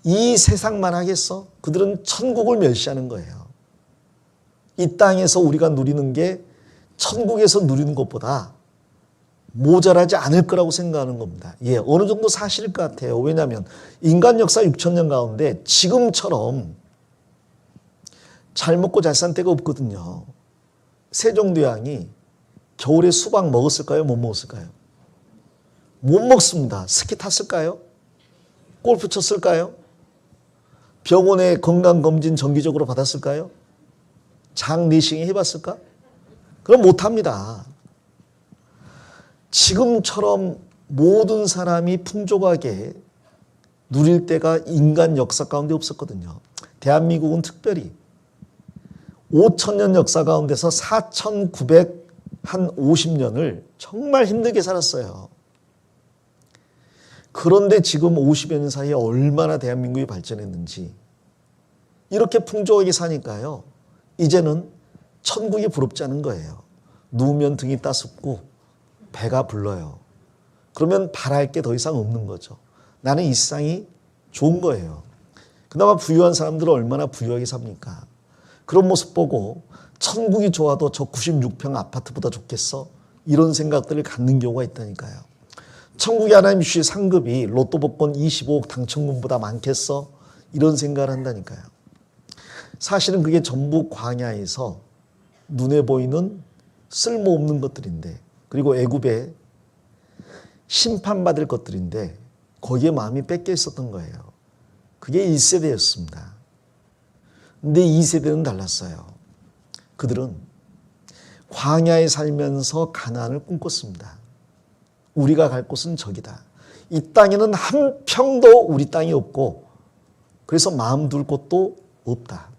이 세상만 하겠어? 그들은 천국을 멸시하는 거예요. 이 땅에서 우리가 누리는 게 천국에서 누리는 것보다 모자라지 않을 거라고 생각하는 겁니다. 예, 어느 정도 사실일 것 같아요. 왜냐하면 인간 역사 6,000년 가운데 지금처럼 잘 먹고 잘 산 때가 없거든요. 세종대왕이 겨울에 수박 먹었을까요? 못 먹었을까요? 못 먹습니다. 스키 탔을까요? 골프 쳤을까요? 병원에 건강검진 정기적으로 받았을까요? 장 내시경 해봤을까? 그럼 못합니다. 지금처럼 모든 사람이 풍족하게 누릴 때가 인간 역사 가운데 없었거든요. 대한민국은 특별히 5,000년 역사 가운데서 4,950년을 정말 힘들게 살았어요. 그런데 지금 50여 년 사이에 얼마나 대한민국이 발전했는지 이렇게 풍족하게 사니까요. 이제는 천국이 부럽지 않은 거예요. 누우면 등이 따숩고 배가 불러요. 그러면 바랄 게 더 이상 없는 거죠. 나는 이 세상이 좋은 거예요. 그나마 부유한 사람들은 얼마나 부유하게 삽니까? 그런 모습 보고 천국이 좋아도 저 96평 아파트보다 좋겠어? 이런 생각들을 갖는 경우가 있다니까요. 천국이 하나님 주신 상급이 로또 복권 25억 당첨금보다 많겠어? 이런 생각을 한다니까요. 사실은 그게 전부 광야에서 눈에 보이는 쓸모없는 것들인데 그리고 애굽에 심판받을 것들인데 거기에 마음이 뺏겨 있었던 거예요. 그게 1세대였습니다. 근데 2세대는 달랐어요. 그들은 광야에 살면서 가나안을 꿈꿨습니다. 우리가 갈 곳은 저기다. 이 땅에는 한 평도 우리 땅이 없고 그래서 마음 둘 곳도 없다.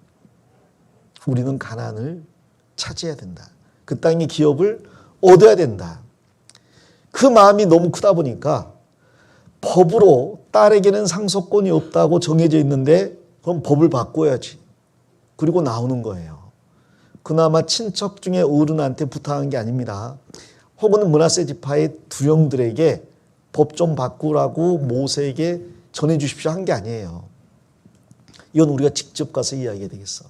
우리는 가나안을 차지해야 된다. 그 땅의 기업을 얻어야 된다. 그 마음이 너무 크다 보니까 법으로 딸에게는 상속권이 없다고 정해져 있는데 그럼 법을 바꿔야지. 그리고 나오는 거예요. 그나마 친척 중에 어른한테 부탁한 게 아닙니다. 혹은 므낫세 지파의 두 형들에게 법 좀 바꾸라고 모세에게 전해 주십시오 한 게 아니에요. 이건 우리가 직접 가서 이야기해야 되겠어.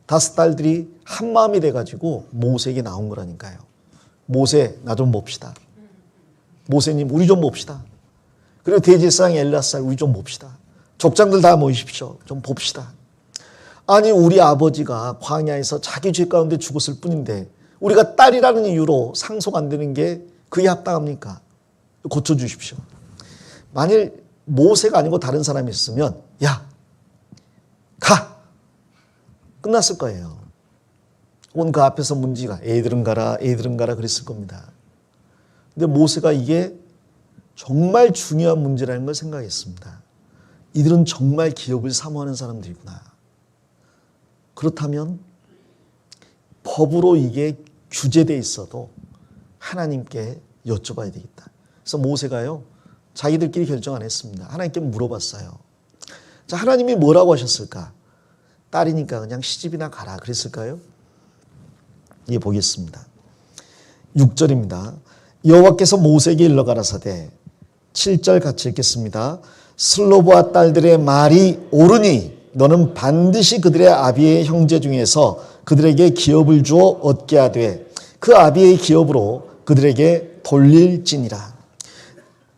5딸들이 한 마음이 돼가지고 모세에게 나온 거라니까요. 모세 나 좀 봅시다. 모세님 우리 좀 봅시다. 그리고 대제사장 엘라살 우리 좀 봅시다. 족장들 다 모이십시오. 좀 봅시다. 아니 우리 아버지가 광야에서 자기 죄 가운데 죽었을 뿐인데 우리가 딸이라는 이유로 상속 안 되는 게 그게 합당합니까? 고쳐주십시오. 만일 모세가 아니고 다른 사람이 있으면 야 가! 끝났을 거예요. 혹은 그 앞에서 문지가 애들은 가라 그랬을 겁니다. 근데 모세가 이게 정말 중요한 문제라는 걸 생각했습니다. 이들은 정말 기업을 사모하는 사람들이구나. 그렇다면 법으로 이게 규제되어 있어도 하나님께 여쭤봐야 되겠다. 그래서 모세가요, 자기들끼리 결정 안 했습니다. 하나님께 물어봤어요. 자, 하나님이 뭐라고 하셨을까? 딸이니까 그냥 시집이나 가라 그랬을까요? 예, 보겠습니다. 6절입니다. 여호와께서 모세에게 일러 가라사대 7절 같이 읽겠습니다. 슬로브와 딸들의 말이 옳으니 너는 반드시 그들의 아비의 형제 중에서 그들에게 기업을 주어 얻게 하되 그 아비의 기업으로 그들에게 돌릴지니라.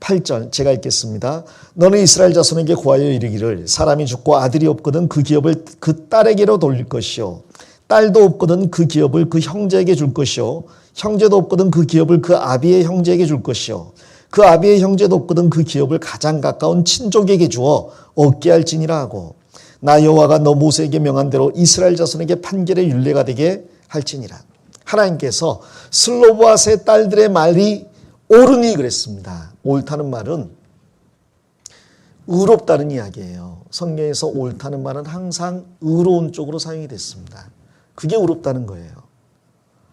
8절 제가 읽겠습니다. 너는 이스라엘 자손에게 고하여 이르기를 사람이 죽고 아들이 없거든 그 기업을 그 딸에게로 돌릴 것이요 딸도 없거든 그 기업을 그 형제에게 줄 것이요 형제도 없거든 그 기업을 그 아비의 형제에게 줄 것이요 그 아비의 형제도 없거든 그 기업을 가장 가까운 친족에게 주어 얻게 할지니라 하고 나 여호와가 너 모세에게 명한 대로 이스라엘 자손에게 판결의 율례가 되게 할지니라. 하나님께서 슬로브와 세 딸들의 말이 옳으니 그랬습니다. 옳다는 말은 의롭다는 이야기예요. 성경에서 옳다는 말은 항상 의로운 쪽으로 사용이 됐습니다. 그게 의롭다는 거예요.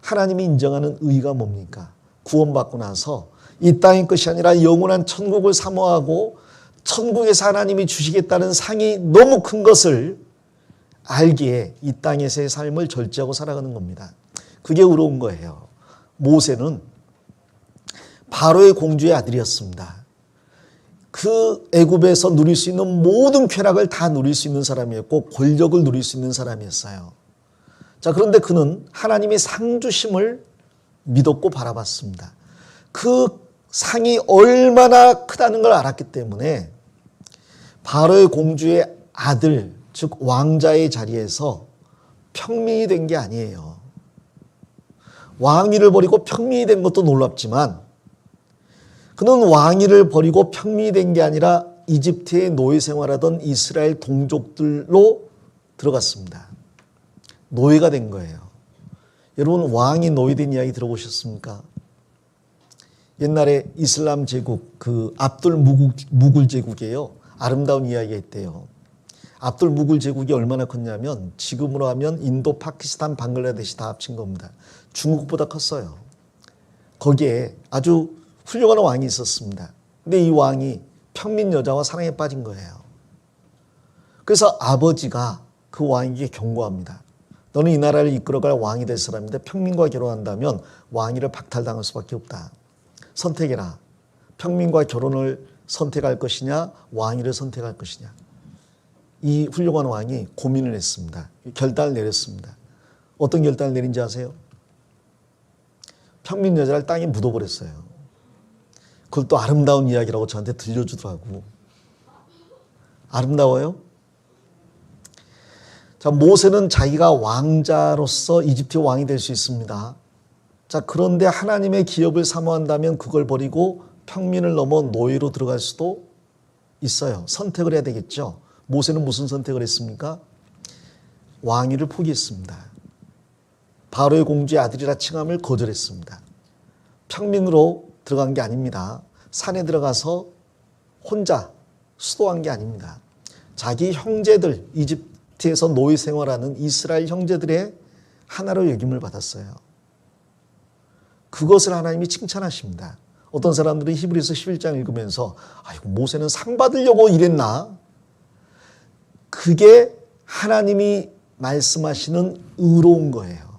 하나님이 인정하는 의가 뭡니까? 구원받고 나서 이 땅의 것이 아니라 영원한 천국을 사모하고 천국에서 하나님이 주시겠다는 상이 너무 큰 것을 알기에 이 땅에서의 삶을 절제하고 살아가는 겁니다. 그게 의로운 거예요. 모세는 바로의 공주의 아들이었습니다. 그 애굽에서 누릴 수 있는 모든 쾌락을 다 누릴 수 있는 사람이었고 권력을 누릴 수 있는 사람이었어요. 자, 그런데 그는 하나님의 상 주심을 믿었고 바라봤습니다. 그 상이 얼마나 크다는 걸 알았기 때문에 바로의 공주의 아들, 즉 왕자의 자리에서 평민이 된 게 아니에요. 왕위를 버리고 평민이 된 것도 놀랍지만 그는 왕위를 버리고 평민이 된 게 아니라 이집트의 노예 생활하던 이스라엘 동족들로 들어갔습니다. 노예가 된 거예요. 여러분, 왕이 노예된 이야기 들어보셨습니까? 옛날에 이슬람 제국 그 압둘 무굴 제국이에요. 아름다운 이야기가 있대요. 압둘 무굴 제국이 얼마나 컸냐면 지금으로 하면 인도, 파키스탄, 방글라데시 다 합친 겁니다. 중국보다 컸어요. 거기에 아주 훌륭한 왕이 있었습니다. 근데 이 왕이 평민 여자와 사랑에 빠진 거예요. 그래서 아버지가 그 왕에게 경고합니다. 너는 이 나라를 이끌어갈 왕이 될 사람인데 평민과 결혼한다면 왕위를 박탈당할 수밖에 없다. 선택해라. 평민과 결혼을 선택할 것이냐 왕위를 선택할 것이냐. 이 훌륭한 왕이 고민을 했습니다. 결단을 내렸습니다. 어떤 결단을 내린지 아세요? 평민 여자를 땅에 묻어버렸어요. 그걸 또 아름다운 이야기라고 저한테 들려주더라고. 아름다워요? 자, 모세는 자기가 왕자로서 이집트 왕이 될 수 있습니다. 자, 그런데 하나님의 기업을 사모한다면 그걸 버리고 평민을 넘어 노예로 들어갈 수도 있어요. 선택을 해야 되겠죠. 모세는 무슨 선택을 했습니까? 왕위를 포기했습니다. 바로의 공주의 아들이라 칭함을 거절했습니다. 평민으로 들어간 게 아닙니다. 산에 들어가서 혼자 수도한 게 아닙니다. 자기 형제들, 이집트에서 노예 생활하는 이스라엘 형제들의 하나로 여김을 받았어요. 그것을 하나님이 칭찬하십니다. 어떤 사람들은 히브리서 11장 읽으면서 아이고 모세는 상 받으려고 이랬나? 그게 하나님이 말씀하시는 의로운 거예요.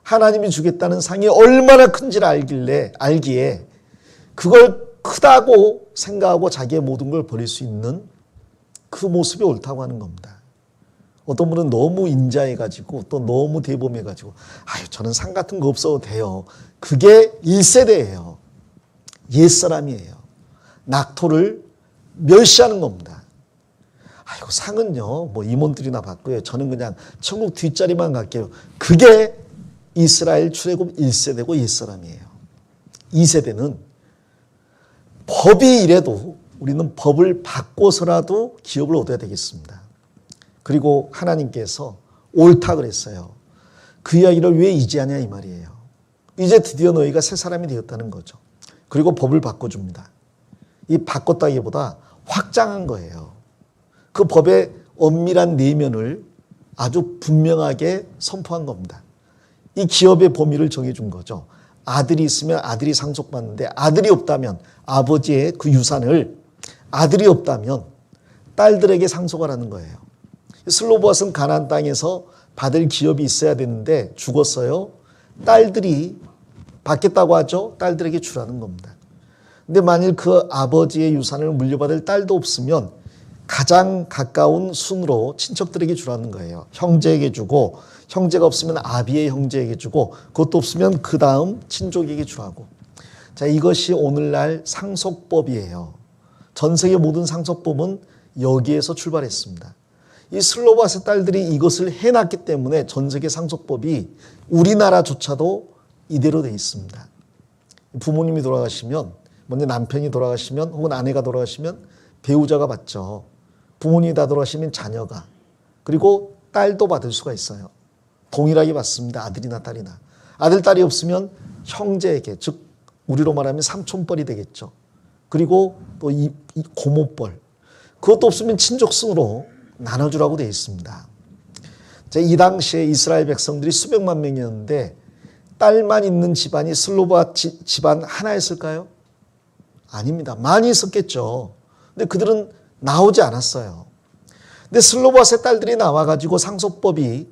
하나님이 주겠다는 상이 얼마나 큰지를 알기에 그걸 크다고 생각하고 자기의 모든 걸 버릴 수 있는 그 모습이 옳다고 하는 겁니다. 어떤 분은 너무 인자해가지고 또 너무 대범해가지고 아유 저는 상 같은 거 없어도 돼요. 그게 1세대예요. 옛사람이에요. 낙토를 멸시하는 겁니다. 아이고 상은요 뭐 임원들이나 받고요. 저는 그냥 천국 뒷자리만 갈게요. 그게 이스라엘 출애굽 1세대고 옛사람이에요. 2세대는 법이 이래도 우리는 법을 바꿔서라도 기업을 얻어야 되겠습니다. 그리고 하나님께서 옳다 그랬어요. 그 이야기를 왜 이제 하냐 이 말이에요. 이제 드디어 너희가 새 사람이 되었다는 거죠. 그리고 법을 바꿔줍니다. 이 바꿨다기보다 확장한 거예요. 그 법의 엄밀한 내면을 아주 분명하게 선포한 겁니다. 이 기업의 범위를 정해준 거죠. 아들이 있으면 아들이 상속받는데 아들이 없다면 아버지의 그 유산을 아들이 없다면 딸들에게 상속하라는 거예요. 슬로보앗은 가나안 땅에서 받을 기업이 있어야 되는데 죽었어요. 딸들이 받겠다고 하죠. 딸들에게 주라는 겁니다. 근데 만일 그 아버지의 유산을 물려받을 딸도 없으면 가장 가까운 순으로 친척들에게 주라는 거예요. 형제에게 주고, 형제가 없으면 아비의 형제에게 주고, 그것도 없으면 그 다음 친족에게 주라고. 자, 이것이 오늘날 상속법이에요. 전 세계 모든 상속법은 여기에서 출발했습니다. 이 슬로바스의 딸들이 이것을 해놨기 때문에 전 세계 상속법이 우리나라조차도 이대로 돼 있습니다. 부모님이 돌아가시면, 먼저 남편이 돌아가시면 혹은 아내가 돌아가시면 배우자가 받죠. 부모님이 다 돌아가시면 자녀가, 그리고 딸도 받을 수가 있어요. 동일하게 받습니다. 아들이나 딸이나. 아들, 딸이 없으면 형제에게, 즉 우리로 말하면 삼촌뻘이 되겠죠. 그리고 또 이 고모뻘, 그것도 없으면 친족순으로 나눠주라고 되어 있습니다. 이 당시에 이스라엘 백성들이 수백만 명이었는데 딸만 있는 집안이 슬로바 집안 하나였을까요? 아닙니다. 많이 있었겠죠. 근데 그들은 나오지 않았어요. 근데 슬로바스의 딸들이 나와가지고 상속법이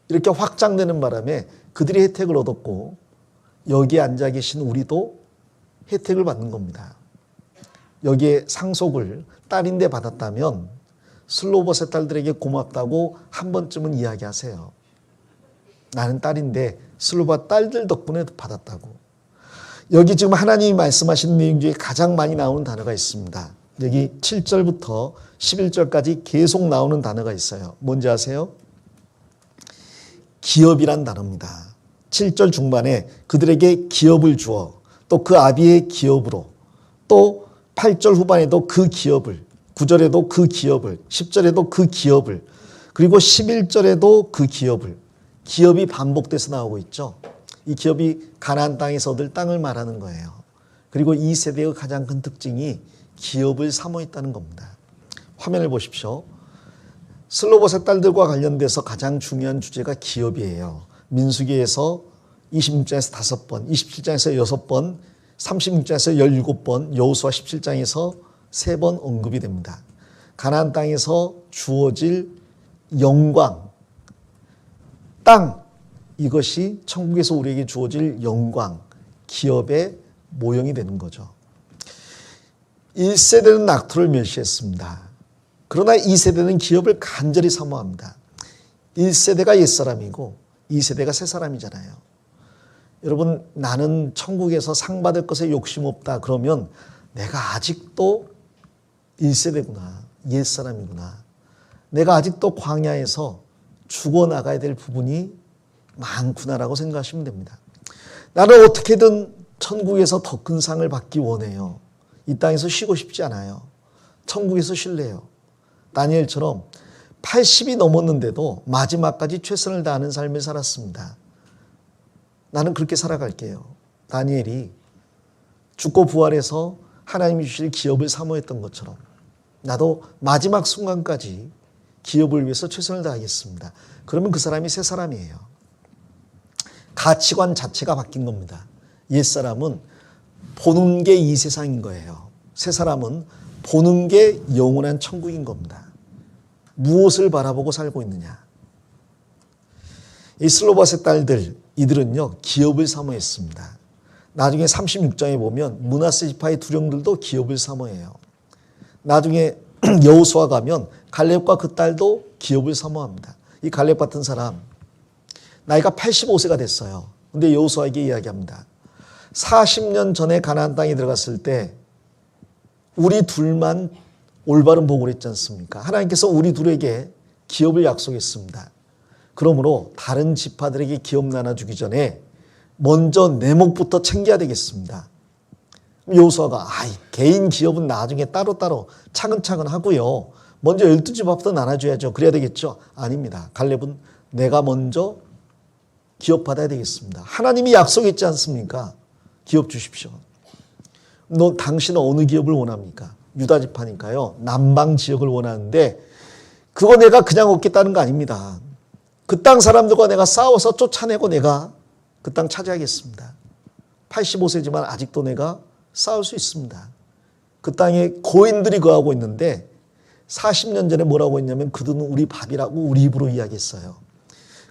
이렇게 확장되는 바람에 그들이 혜택을 얻었고 여기에 앉아 계신 우리도 혜택을 받는 겁니다. 여기에 상속을 딸인데 받았다면 슬로바스의 딸들에게 고맙다고 한 번쯤은 이야기하세요. 나는 딸인데 슬로바 딸들 덕분에 받았다고. 여기 지금 하나님이 말씀하시는 내용 중에 가장 많이 나오는 단어가 있습니다. 여기 7절부터 11절까지 계속 나오는 단어가 있어요. 뭔지 아세요? 기업이란 단어입니다. 7절 중반에 그들에게 기업을 주어 또 그 아비의 기업으로, 또 8절 후반에도 그 기업을, 9절에도 그 기업을, 10절에도 그 기업을, 그리고 11절에도 그 기업을. 기업이 반복돼서 나오고 있죠. 이 기업이 가나안 땅에서 얻을 땅을 말하는 거예요. 그리고 이 세대의 가장 큰 특징이 기업을 사모했다는 겁니다. 화면을 보십시오. 슬로바스의 딸들과 관련돼서 가장 중요한 주제가 기업이에요. 민수기에서 26장에서 5번, 27장에서 6번, 36장에서 17번, 여호수아 17장에서 3번 언급이 됩니다. 가나안 땅에서 주어질 영광, 땅, 이것이 천국에서 우리에게 주어질 영광, 기업의 모형이 되는 거죠. 1세대는 낙토를 멸시했습니다. 그러나 2세대는 기업을 간절히 사모합니다. 1세대가 옛사람이고 2세대가 새사람이잖아요. 여러분, 나는 천국에서 상 받을 것에 욕심 없다 그러면 내가 아직도 1세대구나, 옛사람이구나. 내가 아직도 광야에서 죽어나가야 될 부분이 많구나라고 생각하시면 됩니다. 나는 어떻게든 천국에서 더 큰 상을 받기 원해요. 이 땅에서 쉬고 싶지 않아요. 천국에서 쉴래요. 다니엘처럼 80이 넘었는데도 마지막까지 최선을 다하는 삶을 살았습니다. 나는 그렇게 살아갈게요. 다니엘이 죽고 부활해서 하나님이 주실 기업을 사모했던 것처럼 나도 마지막 순간까지 기업을 위해서 최선을 다하겠습니다. 그러면 그 사람이 새 사람이에요. 가치관 자체가 바뀐 겁니다. 옛사람은 보는 게 이 세상인 거예요. 새 사람은 보는 게 영원한 천국인 겁니다. 무엇을 바라보고 살고 있느냐. 이 슬로바스의 딸들, 이들은요 기업을 사모했습니다. 나중에 36장에 보면 므낫세 지파의 두령들도 기업을 사모해요. 나중에 여호수아 가면 갈렙과 그 딸도 기업을 사모합니다. 이 갈렙 같은 사람 나이가 85세가 됐어요. 근데 여호수아에게 이야기합니다. 40년 전에 가나안 땅에 들어갔을 때 우리 둘만 올바른 복을 했지 않습니까? 하나님께서 우리 둘에게 기업을 약속했습니다. 그러므로 다른 지파들에게 기업 나눠주기 전에 먼저 내 몫부터 챙겨야 되겠습니다. 여호수아가 개인 기업은 나중에 따로따로 차근차근 하고요. 먼저 12지파부터 나눠줘야죠. 그래야 되겠죠? 아닙니다. 갈렙은 내가 먼저 기업 받아야 되겠습니다. 하나님이 약속했지 않습니까? 기업 주십시오. 당신은 어느 기업을 원합니까? 유다 지파니까요. 남방 지역을 원하는데 그거 내가 그냥 얻겠다는 거 아닙니다. 그 땅 사람들과 내가 싸워서 쫓아내고 내가 그 땅 차지하겠습니다. 85세지만 아직도 내가 싸울 수 있습니다. 그 땅에 고인들이 거하고 있는데 40년 전에 뭐라고 했냐면 그들은 우리 밥이라고 우리 입으로 이야기했어요.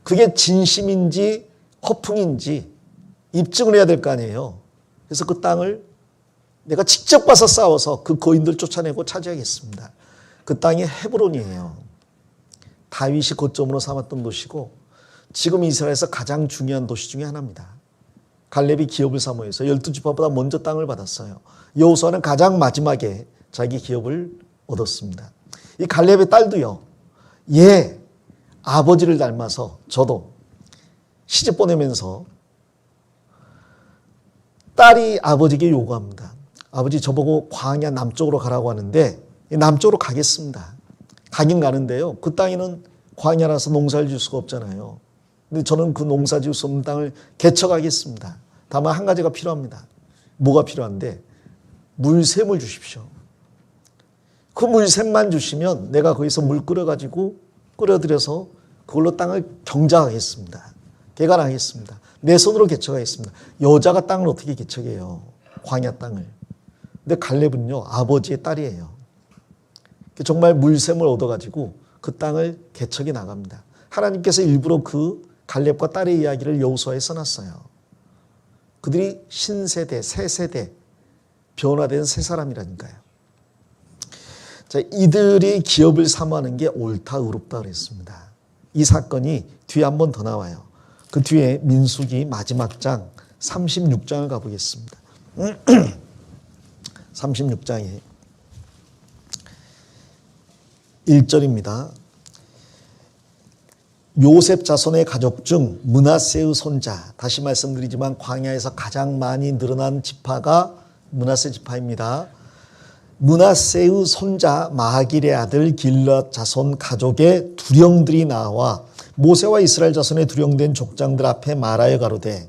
그게 진심인지 허풍인지 입증을 해야 될 거 아니에요. 그래서 그 땅을 내가 직접 가서 싸워서 그 고인들 쫓아내고 차지하겠습니다. 그 땅이 헤브론이에요. 다윗이 거점으로 삼았던 도시고 지금 이스라엘에서 가장 중요한 도시 중에 하나입니다. 갈렙이 기업을 사모해서 12지파보다 먼저 땅을 받았어요. 여호수아는 가장 마지막에 자기 기업을 얻었습니다. 이 갈렙의 딸도요. 아버지를 닮아서 저도 시집 보내면서 딸이 아버지에게 요구합니다. 아버지 저보고 광야 남쪽으로 가라고 하는데 남쪽으로 가겠습니다. 가긴 가는데요. 그 땅에는 광야라서 농사를 지을 수가 없잖아요. 근데 저는 그 농사 지을 수 없는 땅을 개척하겠습니다. 다만 한 가지가 필요합니다. 뭐가 필요한데 물샘을 주십시오. 그 물샘만 주시면 내가 거기서 물 끓여가지고 끓여들여서 그걸로 땅을 경작하겠습니다. 개간하겠습니다. 내 손으로 개척하겠습니다. 여자가 땅을 어떻게 개척해요? 광야 땅을. 근데 갈렙은요 아버지의 딸이에요. 정말 물샘을 얻어가지고 그 땅을 개척해 나갑니다. 하나님께서 일부러 그 갈렙과 딸의 이야기를 여호수아에 써놨어요. 그들이 신세대, 새세대, 변화된 새 사람이라니까요. 자, 이들이 기업을 사모하는 게 옳다, 의롭다 그랬습니다. 이 사건이 뒤에 한 번 더 나와요. 그 뒤에 민수기 마지막 장 36장을 가보겠습니다. 36장에 1절입니다. 요셉 자손의 가족 중 므낫세의 손자, 다시 말씀드리지만 광야에서 가장 많이 늘어난 지파가 므낫세 지파입니다. 므낫세의 손자 마길의 아들 길앗 자손 가족의 두령들이 나와 모세와 이스라엘 자손의 두령된 족장들 앞에 말하여 가로되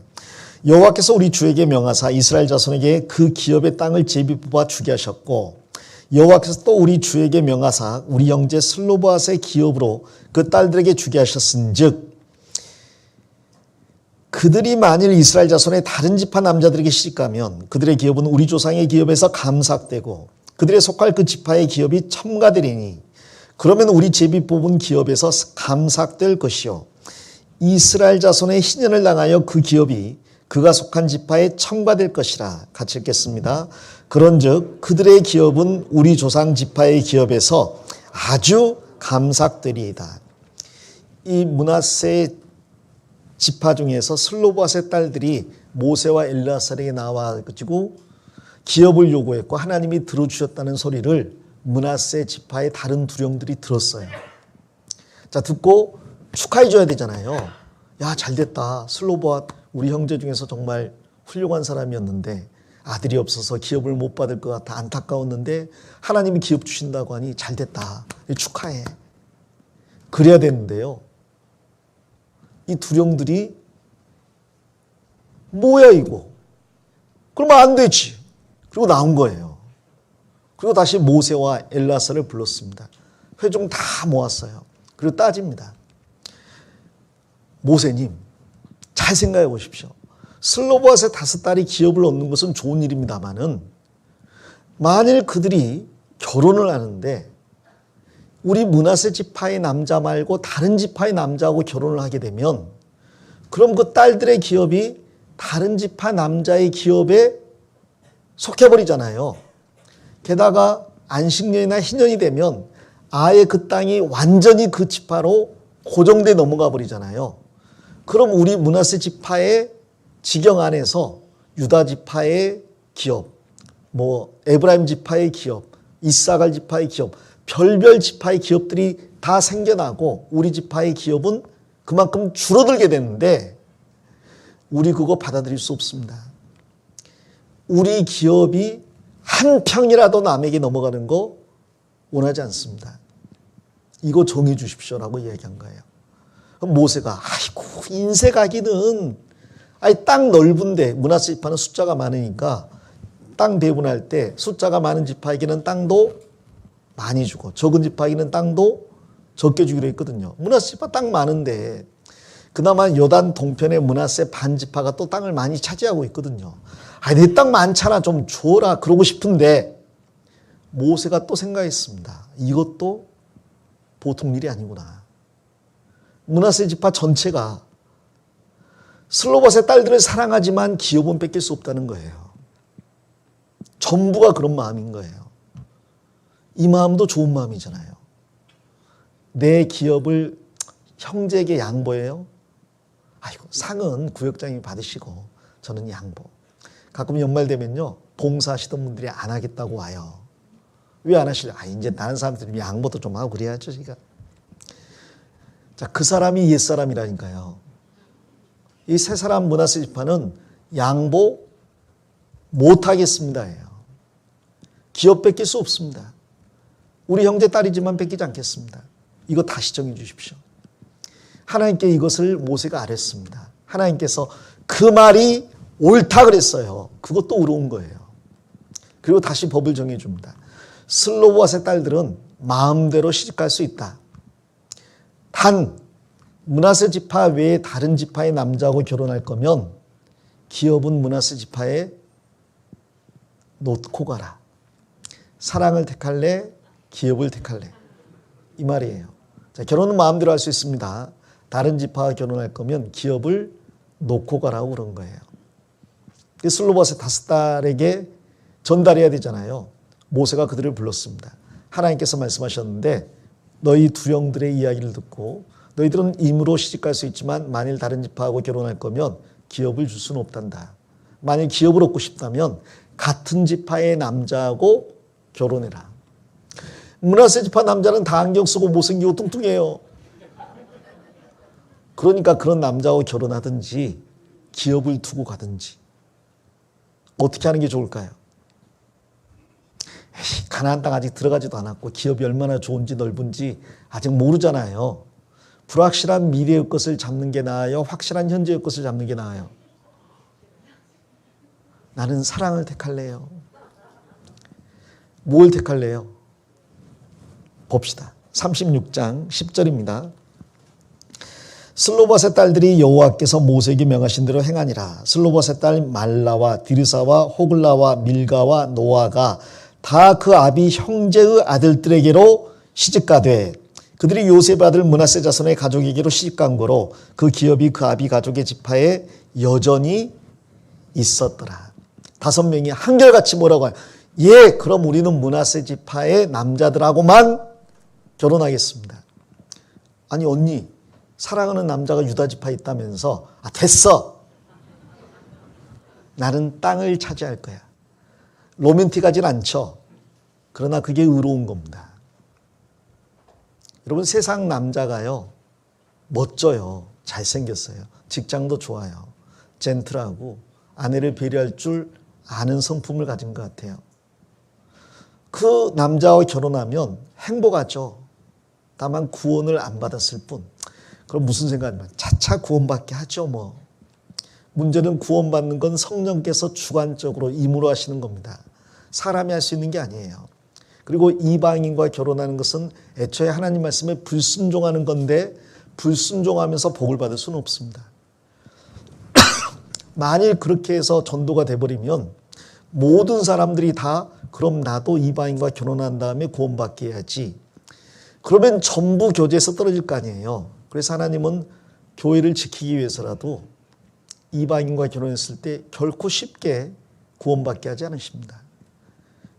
여호와께서 우리 주에게 명하사 이스라엘 자손에게 그 기업의 땅을 제비 뽑아 주게 하셨고 여호와께서 또 우리 주에게 명하사 우리 형제 슬로보앗의 기업으로 그 딸들에게 주게 하셨은즉 그들이 만일 이스라엘 자손의 다른 지파 남자들에게 시집가면 그들의 기업은 우리 조상의 기업에서 감삭되고 그들의 속할 그 지파의 기업이 첨가되리니 그러면 우리 제비 뽑은 기업에서 감삭될 것이요 이스라엘 자손의 희년을 당하여 그 기업이 그가 속한 지파에 첨가될 것이라. 같이 읽겠습니다. 그런즉 그들의 기업은 우리 조상 지파의 기업에서 아주 감삭되리이다. 이 므낫세 지파 중에서 슬로보앗의 딸들이 모세와 엘르아살에게 나와가지고 기업을 요구했고 하나님이 들어주셨다는 소리를 므낫세 지파의 다른 두령들이 들었어요. 자, 듣고 축하해 줘야 되잖아요. 야, 잘됐다. 슬로보앗 우리 형제 중에서 정말 훌륭한 사람이었는데 아들이 없어서 기업을 못 받을 것 같아 안타까웠는데 하나님이 기업 주신다고 하니 잘됐다. 축하해. 그래야 되는데요. 이 두령들이 뭐야 이거. 그러면 안 되지. 그리고 나온 거예요. 그리고 다시 모세와 엘르아살을 불렀습니다. 회중 다 모았어요. 그리고 따집니다. 모세님, 잘 생각해 보십시오. 슬로보앗의 5딸이 기업을 얻는 것은 좋은 일입니다마는 만일 그들이 결혼을 하는데 우리 므낫세 지파의 남자 말고 다른 지파의 남자하고 결혼을 하게 되면 그럼 그 딸들의 기업이 다른 지파 남자의 기업에 속해버리잖아요. 게다가 안식년이나 희년이 되면 아예 그 땅이 완전히 그 지파로 고정돼 넘어가 버리잖아요. 그럼 우리 므낫세 지파의 지경 안에서 유다 지파의 기업, 에브라임 지파의 기업, 이사갈 지파의 기업, 별별 지파의 기업들이 다 생겨나고 우리 지파의 기업은 그만큼 줄어들게 되는데 우리 그거 받아들일 수 없습니다. 우리 기업이 한 평이라도 남에게 넘어가는 거 원하지 않습니다. 이거 정해 주십시오라고 이야기한 거예요. 그럼 모세가 아이고 인색하기는 땅 넓은데 므낫세 지파는 숫자가 많으니까 땅 배분할 때 숫자가 많은 지파에게는 땅도 많이 주고 적은 지파에게는 땅도 적게 주기로 했거든요. 므낫세 지파 땅 많은데 그나마 요단 동편의 므낫세 반 지파가 또 땅을 많이 차지하고 있거든요. 내 땅 많잖아 좀 줘라 그러고 싶은데 모세가 또 생각했습니다. 이것도 보통 일이 아니구나. 므낫세 지파 전체가 슬로봇의 딸들을 사랑하지만 기업은 뺏길 수 없다는 거예요. 전부가 그런 마음인 거예요. 이 마음도 좋은 마음이잖아요. 내 기업을 형제에게 양보해요. 아이고 상은 구역장이 받으시고 저는 양보. 가끔 연말 되면요 봉사하시던 분들이 안 하겠다고 와요. 왜 안 하실래요? 이제 다른 사람들이 양보도 좀 하고 그래야죠 제가. 자, 그 사람이 옛사람이라니까요. 이 세 사람 므낫세 지파는 양보 못하겠습니다예요. 기업 뺏길 수 없습니다. 우리 형제 딸이지만 뺏기지 않겠습니다. 이거 다시 정해 주십시오. 하나님께 이것을 모세가 아뢰습니다. 하나님께서 그 말이 옳다 그랬어요. 그것도 의로운 거예요. 그리고 다시 법을 정해 줍니다. 슬로봇의 딸들은 마음대로 시집갈 수 있다. 단 므낫세 지파 외에 다른 지파의 남자하고 결혼할 거면 기업은 므낫세 지파에 놓고 가라. 사랑을 택할래? 기업을 택할래? 이 말이에요. 자, 결혼은 마음대로 할 수 있습니다. 다른 지파와 결혼할 거면 기업을 놓고 가라고 그런 거예요. 슬로봇의 5딸에게 전달해야 되잖아요. 모세가 그들을 불렀습니다. 하나님께서 말씀하셨는데 너희 두 형들의 이야기를 듣고 너희들은 임으로 시집갈 수 있지만 만일 다른 지파하고 결혼할 거면 기업을 줄 수는 없단다. 만일 기업을 얻고 싶다면 같은 지파의 남자하고 결혼해라. 므낫세 지파 남자는 다 안경 쓰고 못생기고 뚱뚱해요. 그러니까 그런 남자하고 결혼하든지 기업을 두고 가든지 어떻게 하는 게 좋을까요? 가나안 땅 아직 들어가지도 않았고 기업이 얼마나 좋은지 넓은지 아직 모르잖아요. 불확실한 미래의 것을 잡는 게 나아요? 확실한 현재의 것을 잡는 게 나아요? 나는 사랑을 택할래요. 뭘 택할래요? 봅시다. 36장 10절입니다. 슬로봇의 딸들이 여호와께서 모세에게 명하신 대로 행하니라. 슬로봇의 딸 말라와 디르사와 호글라와 밀가와 노아가 다 그 아비 형제의 아들들에게로 시집가되 그들이 요셉의 아들 므낫세 자손의 가족에게로 시집간 거로 그 기업이 그 아비 가족의 지파에 여전히 있었더라. 5명이 한결같이 뭐라고 해요? 예, 그럼 우리는 므낫세 지파의 남자들하고만 결혼하겠습니다. 아니 언니 사랑하는 남자가 유다 지파에 있다면서 됐어. 나는 땅을 차지할 거야. 로맨틱하진 않죠. 그러나 그게 의로운 겁니다. 여러분 세상 남자가요 멋져요. 잘생겼어요. 직장도 좋아요. 젠틀하고 아내를 배려할 줄 아는 성품을 가진 것 같아요. 그 남자와 결혼하면 행복하죠. 다만 구원을 안 받았을 뿐. 그럼 무슨 생각이냐면 차차 구원받게 하죠 뭐. 문제는 구원받는 건 성령께서 주관적으로 임으로 하시는 겁니다. 사람이 할 수 있는 게 아니에요. 그리고 이방인과 결혼하는 것은 애초에 하나님 말씀에 불순종하는 건데 불순종하면서 복을 받을 수는 없습니다. 만일 그렇게 해서 전도가 돼버리면 모든 사람들이 다 그럼 나도 이방인과 결혼한 다음에 구원받게 해야지. 그러면 전부 교제에서 떨어질 거 아니에요. 그래서 하나님은 교회를 지키기 위해서라도 이방인과 결혼했을 때 결코 쉽게 구원받게 하지 않으십니다.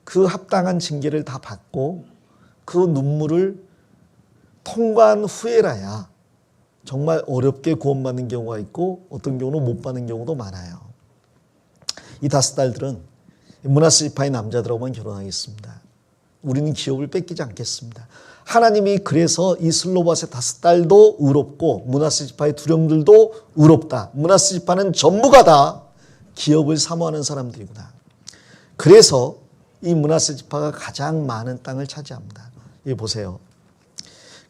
그 합당한 징계를 다 받고 그 눈물을 통과한 후에라야 정말 어렵게 구원받는 경우가 있고 어떤 경우는 못 받는 경우도 많아요. 이 5딸들은 므낫세 지파의 남자들하고만 결혼하겠습니다. 우리는 기업을 뺏기지 않겠습니다. 하나님이 그래서 이 슬로봇의 5딸도 의롭고 므낫세 지파의 두령들도 의롭다. 므낫세 지파는 전부가 다 기업을 사모하는 사람들이구나. 그래서 이 므낫세 지파가 가장 많은 땅을 차지합니다. 여기 보세요.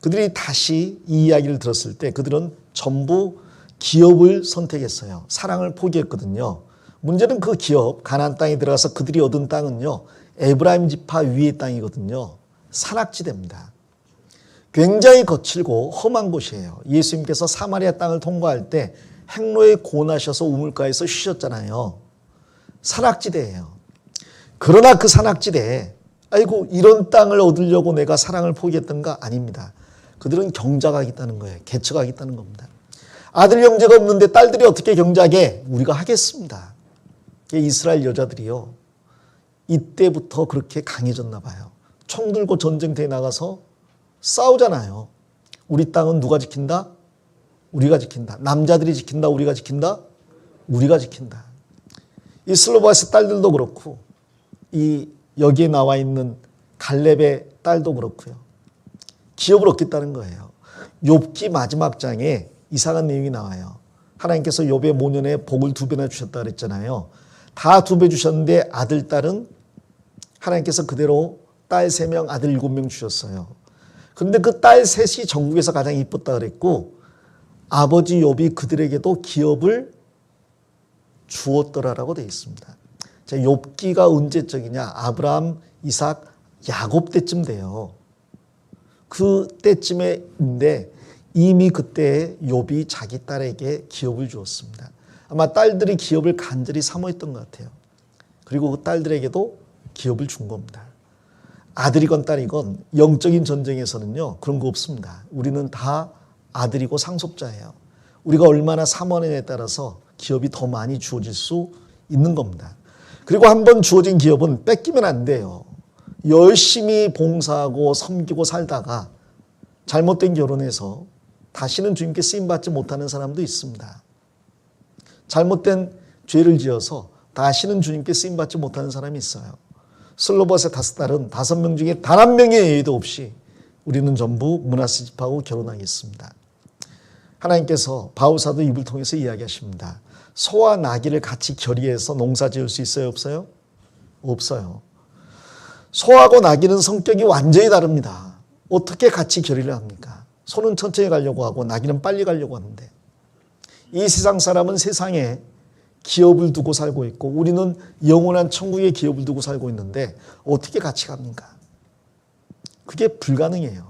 그들이 다시 이 이야기를 들었을 때 그들은 전부 기업을 선택했어요. 사랑을 포기했거든요. 문제는 그 기업, 가나안 땅에 들어가서 그들이 얻은 땅은요, 에브라임 지파 위의 땅이거든요. 산악지대입니다. 굉장히 거칠고 험한 곳이에요. 예수님께서 사마리아 땅을 통과할 때 행로에 고나셔서 우물가에서 쉬셨잖아요. 산악지대예요. 그러나 그 산악지대에 아이고 이런 땅을 얻으려고 내가 사랑을 포기했던가? 아닙니다. 그들은 경작하겠다는 거예요. 개척하겠다는 겁니다. 아들 형제가 없는데 딸들이 어떻게 경작해? 우리가 하겠습니다. 이스라엘 여자들이요, 이때부터 그렇게 강해졌나 봐요. 총 들고 전쟁터에 나가서 싸우잖아요. 우리 땅은 누가 지킨다? 우리가 지킨다. 남자들이 지킨다? 우리가 지킨다? 우리가 지킨다. 이 슬로바스 딸들도 그렇고 이 여기에 나와 있는 갈렙의 딸도 그렇고요. 기업을 얻겠다는 거예요. 욥기 마지막 장에 이상한 내용이 나와요. 하나님께서 욥의 모년에 복을 2배나 주셨다 그랬잖아요. 다 2배 주셨는데 아들, 딸은 하나님께서 그대로 딸 3명, 아들 7명 주셨어요. 그런데 그 딸 셋이 전국에서 가장 이뻤다 그랬고 아버지 욥이 그들에게도 기업을 주었더라라고 되어 있습니다. 자, 욥기가 언제적이냐? 아브라함, 이삭, 야곱 때쯤 돼요. 그 때쯤에인데 이미 그때 욥이 자기 딸에게 기업을 주었습니다. 아마 딸들이 기업을 간절히 사모했던 것 같아요. 그리고 그 딸들에게도 기업을 준 겁니다. 아들이건 딸이건 영적인 전쟁에서는요, 그런 거 없습니다. 우리는 다 아들이고 상속자예요. 우리가 얼마나 사모하느냐에 따라서 기업이 더 많이 주어질 수 있는 겁니다. 그리고 한번 주어진 기업은 뺏기면 안 돼요. 열심히 봉사하고 섬기고 살다가 잘못된 결혼에서 다시는 주님께 쓰임받지 못하는 사람도 있습니다. 잘못된 죄를 지어서 다시는 주님께 쓰임받지 못하는 사람이 있어요. 슬로봇의 5딸은 5명 중에 단 한 명의 예외도 없이 우리는 전부 므낫세 집하고 결혼하겠습니다. 하나님께서 바울사도 입을 통해서 이야기하십니다. 소와 나귀를 같이 결의해서 농사 지을 수 있어요? 없어요? 없어요. 소하고 나귀는 성격이 완전히 다릅니다. 어떻게 같이 결의를 합니까? 소는 천천히 가려고 하고 나귀는 빨리 가려고 하는데, 이 세상 사람은 세상에 기업을 두고 살고 있고 우리는 영원한 천국의 기업을 두고 살고 있는데 어떻게 같이 갑니까? 그게 불가능해요.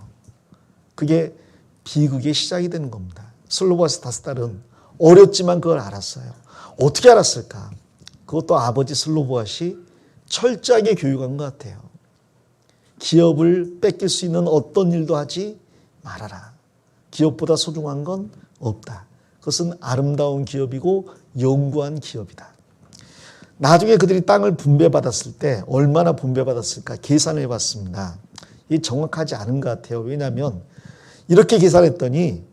그게 비극의 시작이 되는 겁니다. 슬로바스 5딸은 어렸지만 그걸 알았어요. 어떻게 알았을까? 그것도 아버지 슬로보앗이 철저하게 교육한 것 같아요. 기업을 뺏길 수 있는 어떤 일도 하지 말아라. 기업보다 소중한 건 없다. 그것은 아름다운 기업이고 영구한 기업이다. 나중에 그들이 땅을 분배받았을 때 얼마나 분배받았을까 계산을 해봤습니다. 이게 정확하지 않은 것 같아요. 왜냐하면 이렇게 계산했더니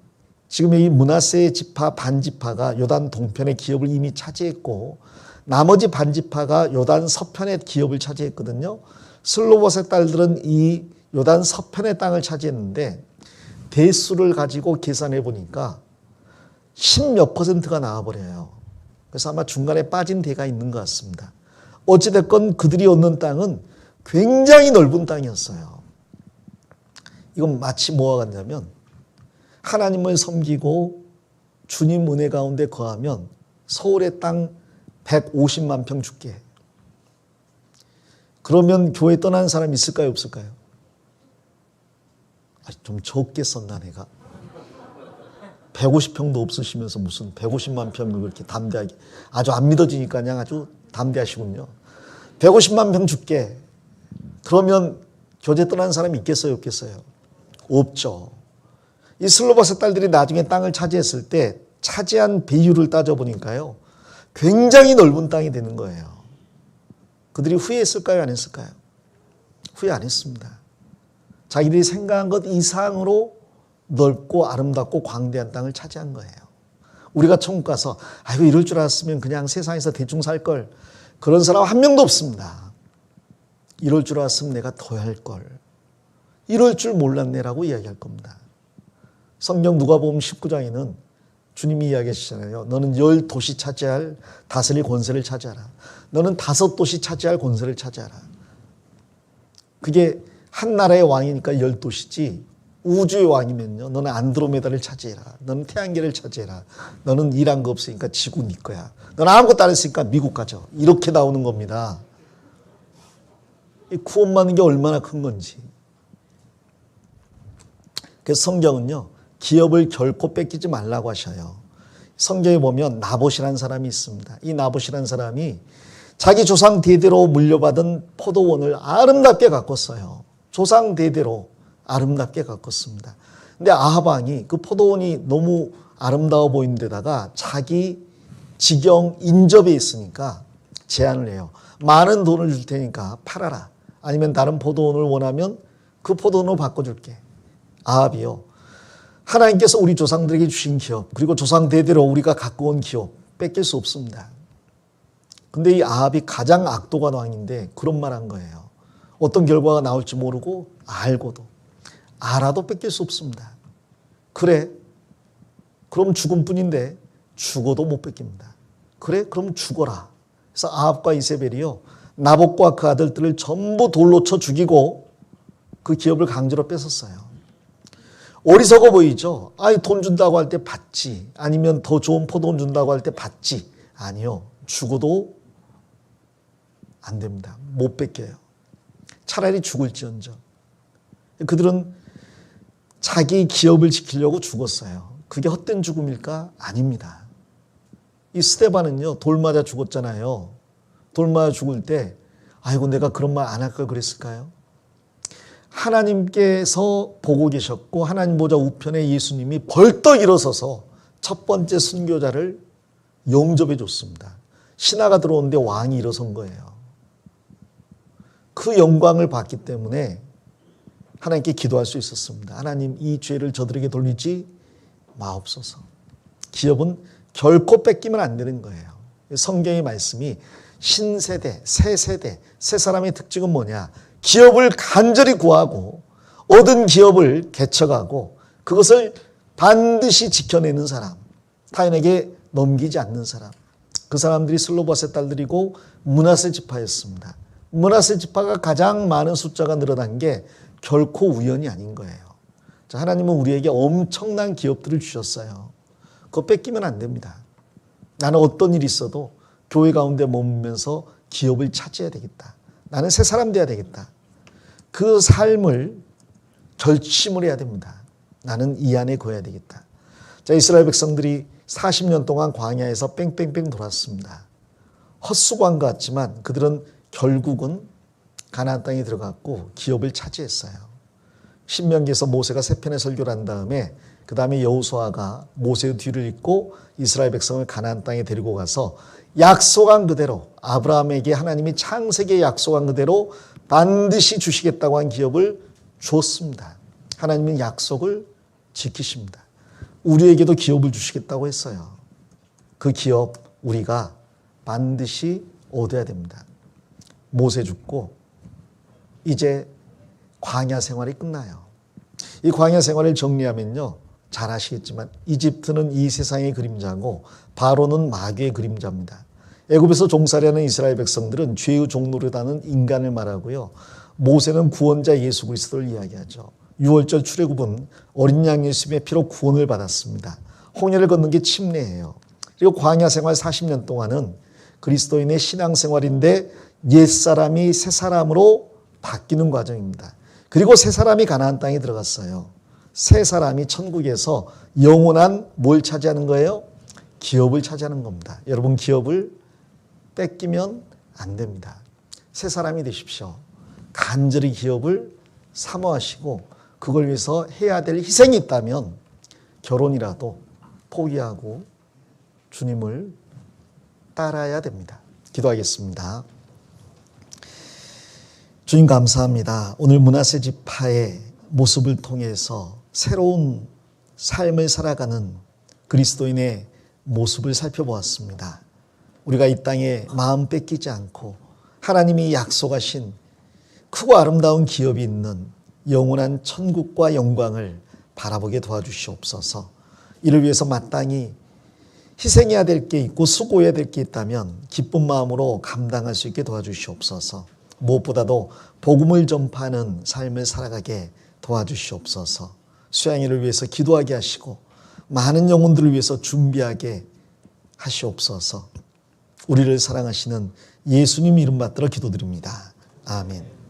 지금 이 므낫세 지파 반지파가 요단 동편의 기업을 이미 차지했고 나머지 반지파가 요단 서편의 기업을 차지했거든요. 슬로봇의 딸들은 이 요단 서편의 땅을 차지했는데 대수를 가지고 계산해 보니까 10몇 %가 나와버려요. 그래서 아마 중간에 빠진 데가 있는 것 같습니다. 어찌됐건 그들이 얻는 땅은 굉장히 넓은 땅이었어요. 이건 마치 뭐와 같냐면 하나님을 섬기고 주님 은혜 가운데 거하면 서울의 땅 150만 평 줄게. 그러면 교회 떠나는 사람이 있을까요? 없을까요? 좀 적게 썼나 내가. 150평도 없으시면서 무슨 150만 평을 그렇게 담대하게, 아주 안 믿어지니까 그냥 아주 담대하시군요. 150만 평 줄게. 그러면 교회 떠나는 사람이 있겠어요? 없겠어요? 없죠. 이 슬로바스 딸들이 나중에 땅을 차지했을 때 차지한 비율을 따져보니까요, 굉장히 넓은 땅이 되는 거예요. 그들이 후회했을까요? 안 했을까요? 후회 안 했습니다. 자기들이 생각한 것 이상으로 넓고 아름답고 광대한 땅을 차지한 거예요. 우리가 천국 가서 아이고 이럴 줄 알았으면 그냥 세상에서 대충 살 걸, 그런 사람 한 명도 없습니다. 이럴 줄 알았으면 내가 더 할 걸, 이럴 줄 몰랐네라고 이야기할 겁니다. 성경 누가복음 19장에는 주님이 이야기하시잖아요. 너는 10도시 차지할 다스릴 권세를 차지하라. 너는 5도시 차지할 권세를 차지하라. 그게 한 나라의 왕이니까 10도시지 우주의 왕이면요, 너는 안드로메다를 차지해라. 너는 태양계를 차지해라. 너는 일한 거 없으니까 지구 네 거야. 너는 아무것도 안 했으니까 미국 가자. 이렇게 나오는 겁니다. 이 구원받는 게 얼마나 큰 건지. 그래서 성경은요, 기업을 결코 뺏기지 말라고 하셔요. 성경에 보면 나봇이라는 사람이 있습니다. 이 나봇이라는 사람이 자기 조상 대대로 물려받은 포도원을 아름답게 가꿨어요. 조상 대대로 아름답게 가꿨습니다. 근데 아합 왕이 그 포도원이 너무 아름다워 보이는 데다가 자기 지경 인접에 있으니까 제안을 해요. 많은 돈을 줄 테니까 팔아라. 아니면 다른 포도원을 원하면 그 포도원으로 바꿔줄게. 아합이요, 하나님께서 우리 조상들에게 주신 기업, 그리고 조상 대대로 우리가 갖고 온 기업 뺏길 수 없습니다. 근데 이 아합이 가장 악독한 왕인데 그런 말 한 거예요. 어떤 결과가 나올지 모르고 알고도, 알아도 뺏길 수 없습니다. 그래, 그럼 죽음뿐인데 죽어도 못 뺏깁니다. 그래, 그럼 죽어라. 그래서 아합과 이세벨이요, 나봇과 그 아들들을 전부 돌로 쳐 죽이고 그 기업을 강제로 뺏었어요. 어리석어 보이죠? 아이, 돈 준다고 할 때 받지. 아니면 더 좋은 포도원 준다고 할 때 받지. 아니요. 죽어도 안 됩니다. 못 뺏겨요. 차라리 죽을지언정. 그들은 자기 기업을 지키려고 죽었어요. 그게 헛된 죽음일까? 아닙니다. 이 스데반은요, 돌 맞아 죽었잖아요. 돌 맞아 죽을 때 아이고, 내가 그런 말 안 할 걸 그랬을까요? 하나님께서 보고 계셨고 하나님 보좌 우편에 예수님이 벌떡 일어서서 첫 번째 순교자를 영접해 줬습니다. 신하가 들어오는데 왕이 일어선 거예요. 그 영광을 받기 때문에 하나님께 기도할 수 있었습니다. 하나님, 이 죄를 저들에게 돌리지 마옵소서. 기업은 결코 뺏기면 안 되는 거예요. 성경의 말씀이 신세대, 새 세대, 새 사람의 특징은 뭐냐? 기업을 간절히 구하고 얻은 기업을 개척하고 그것을 반드시 지켜내는 사람, 타인에게 넘기지 않는 사람. 그 사람들이 슬로바세 딸들이고 므낫세 지파였습니다. 므낫세 지파가 가장 많은 숫자가 늘어난 게 결코 우연이 아닌 거예요. 자, 하나님은 우리에게 엄청난 기업들을 주셨어요. 그거 뺏기면 안 됩니다. 나는 어떤 일이 있어도 교회 가운데 머물면서 기업을 차지해야 되겠다. 나는 새 사람 돼야 되겠다. 그 삶을 결심을 해야 됩니다. 나는 이 안에 거해야 되겠다. 자, 이스라엘 백성들이 40년 동안 광야에서 뺑뺑뺑 돌았습니다. 헛수고한 것 같지만 그들은 결국은 가나안 땅에 들어갔고 기업을 차지했어요. 신명기에서 모세가 세 편의 설교를 한 다음에 그 다음에 여호수아가 모세의 뒤를 잇고 이스라엘 백성을 가나안 땅에 데리고 가서 약속한 그대로, 아브라함에게 하나님이 창세기에 약속한 그대로 반드시 주시겠다고 한 기업을 줬습니다. 하나님은 약속을 지키십니다. 우리에게도 기업을 주시겠다고 했어요. 그 기업 우리가 반드시 얻어야 됩니다. 모세 죽고 이제 광야 생활이 끝나요. 이 광야 생활을 정리하면요, 잘 아시겠지만 이집트는 이 세상의 그림자고 바로는 마귀의 그림자입니다. 애굽에서 종살이하는 이스라엘 백성들은 죄의 종노릇하는 인간을 말하고요, 모세는 구원자 예수 그리스도를 이야기하죠. 유월절 출애굽은 어린 양 예수님의 피로 구원을 받았습니다. 홍해를 걷는 게 침례예요. 그리고 광야 생활 40년 동안은 그리스도인의 신앙생활인데 옛사람이 새사람으로 바뀌는 과정입니다. 그리고 새사람이 가나안 땅에 들어갔어요. 새사람이 천국에서 영원한 뭘 차지하는 거예요? 기업을 차지하는 겁니다. 여러분, 기업을 뺏기면 안 됩니다. 새사람이 되십시오. 간절히 기업을 사모하시고 그걸 위해서 해야 될 희생이 있다면 결혼이라도 포기하고 주님을 따라야 됩니다. 기도하겠습니다. 주님 감사합니다. 오늘 므낫세 지파의 모습을 통해서 새로운 삶을 살아가는 그리스도인의 모습을 살펴보았습니다. 우리가 이 땅에 마음 뺏기지 않고 하나님이 약속하신 크고 아름다운 기업이 있는 영원한 천국과 영광을 바라보게 도와주시옵소서. 이를 위해서 마땅히 희생해야 될 게 있고 수고해야 될 게 있다면 기쁜 마음으로 감당할 수 있게 도와주시옵소서. 무엇보다도 복음을 전파하는 삶을 살아가게 도와주시옵소서. 수양이를 위해서 기도하게 하시고 많은 영혼들을 위해서 준비하게 하시옵소서. 우리를 사랑하시는 예수님 이름 받들어 기도드립니다. 아멘.